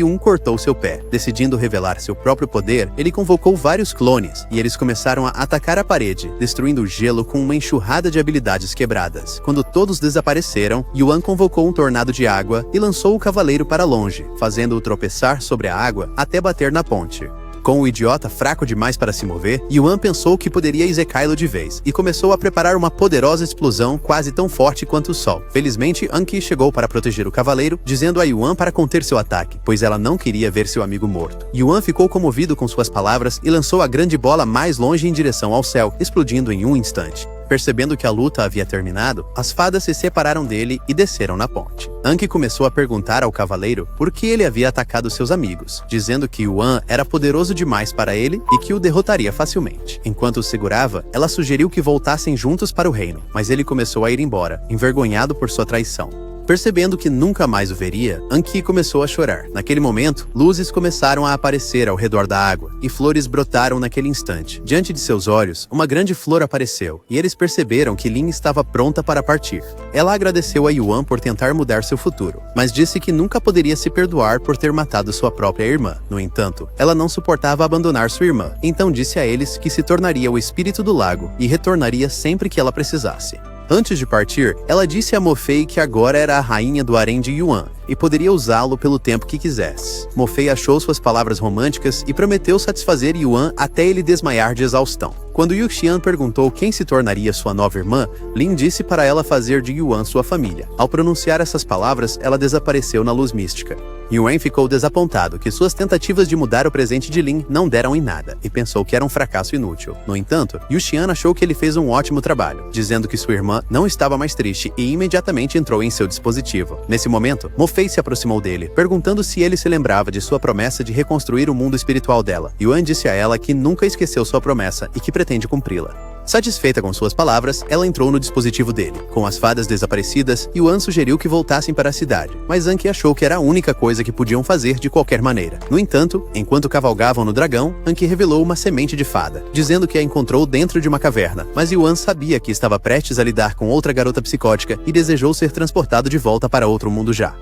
um cortou seu pé. Decidindo revelar seu próprio poder, ele convocou vários clones, e eles começaram a atacar a parede, destruindo o gelo com uma enxurrada de habilidades quebradas. Quando todos desapareceram, Yuan convocou um tornado de água e lançou o cavaleiro para longe, fazendo-o tropeçar sobre a água até bater na ponte. Com o idiota fraco demais para se mover, Yuan pensou que poderia execá-lo de vez, e começou a preparar uma poderosa explosão quase tão forte quanto o sol. Felizmente, Anki chegou para proteger o cavaleiro, dizendo a Yuan para conter seu ataque, pois ela não queria ver seu amigo morto. Yuan ficou comovido com suas palavras e lançou a grande bola mais longe em direção ao céu, explodindo em um instante. Percebendo que a luta havia terminado, as fadas se separaram dele e desceram na ponte. Anki começou a perguntar ao cavaleiro por que ele havia atacado seus amigos, dizendo que Yuan era poderoso demais para ele e que o derrotaria facilmente. Enquanto o segurava, ela sugeriu que voltassem juntos para o reino, mas ele começou a ir embora, envergonhado por sua traição. Percebendo que nunca mais o veria, Anki começou a chorar. Naquele momento, luzes começaram a aparecer ao redor da água, e flores brotaram naquele instante. Diante de seus olhos, uma grande flor apareceu, e eles perceberam que Lin estava pronta para partir. Ela agradeceu a Yuan por tentar mudar seu futuro, mas disse que nunca poderia se perdoar por ter matado sua própria irmã. No entanto, ela não suportava abandonar sua irmã, então disse a eles que se tornaria o espírito do lago e retornaria sempre que ela precisasse. Antes de partir, ela disse a Mo-Fei que agora era a rainha do harém de Yuan e poderia usá-lo pelo tempo que quisesse. Mo-Fei achou suas palavras românticas e prometeu satisfazer Yuan até ele desmaiar de exaustão. Quando Yu Xian perguntou quem se tornaria sua nova irmã, Lin disse para ela fazer de Yuan sua família. Ao pronunciar essas palavras, ela desapareceu na luz mística. Yuan ficou desapontado que suas tentativas de mudar o presente de Lin não deram em nada e pensou que era um fracasso inútil. No entanto, Yu Xian achou que ele fez um ótimo trabalho, dizendo que sua irmã não estava mais triste e imediatamente entrou em seu dispositivo. Nesse momento, Mo-Fei se aproximou dele, perguntando se ele se lembrava de sua promessa de reconstruir o mundo espiritual dela. Yuan disse a ela que nunca esqueceu sua promessa e que pretende cumpri-la. Satisfeita com suas palavras, ela entrou no dispositivo dele. Com as fadas desaparecidas, Yuan sugeriu que voltassem para a cidade, mas Anki achou que era a única coisa que podiam fazer de qualquer maneira. No entanto, enquanto cavalgavam no dragão, Anki revelou uma semente de fada, dizendo que a encontrou dentro de uma caverna, mas Yuan sabia que estava prestes a lidar com outra garota psicótica e desejou ser transportado de volta para outro mundo já.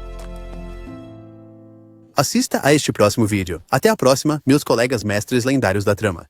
Assista a este próximo vídeo. Até a próxima, meus colegas mestres lendários da trama.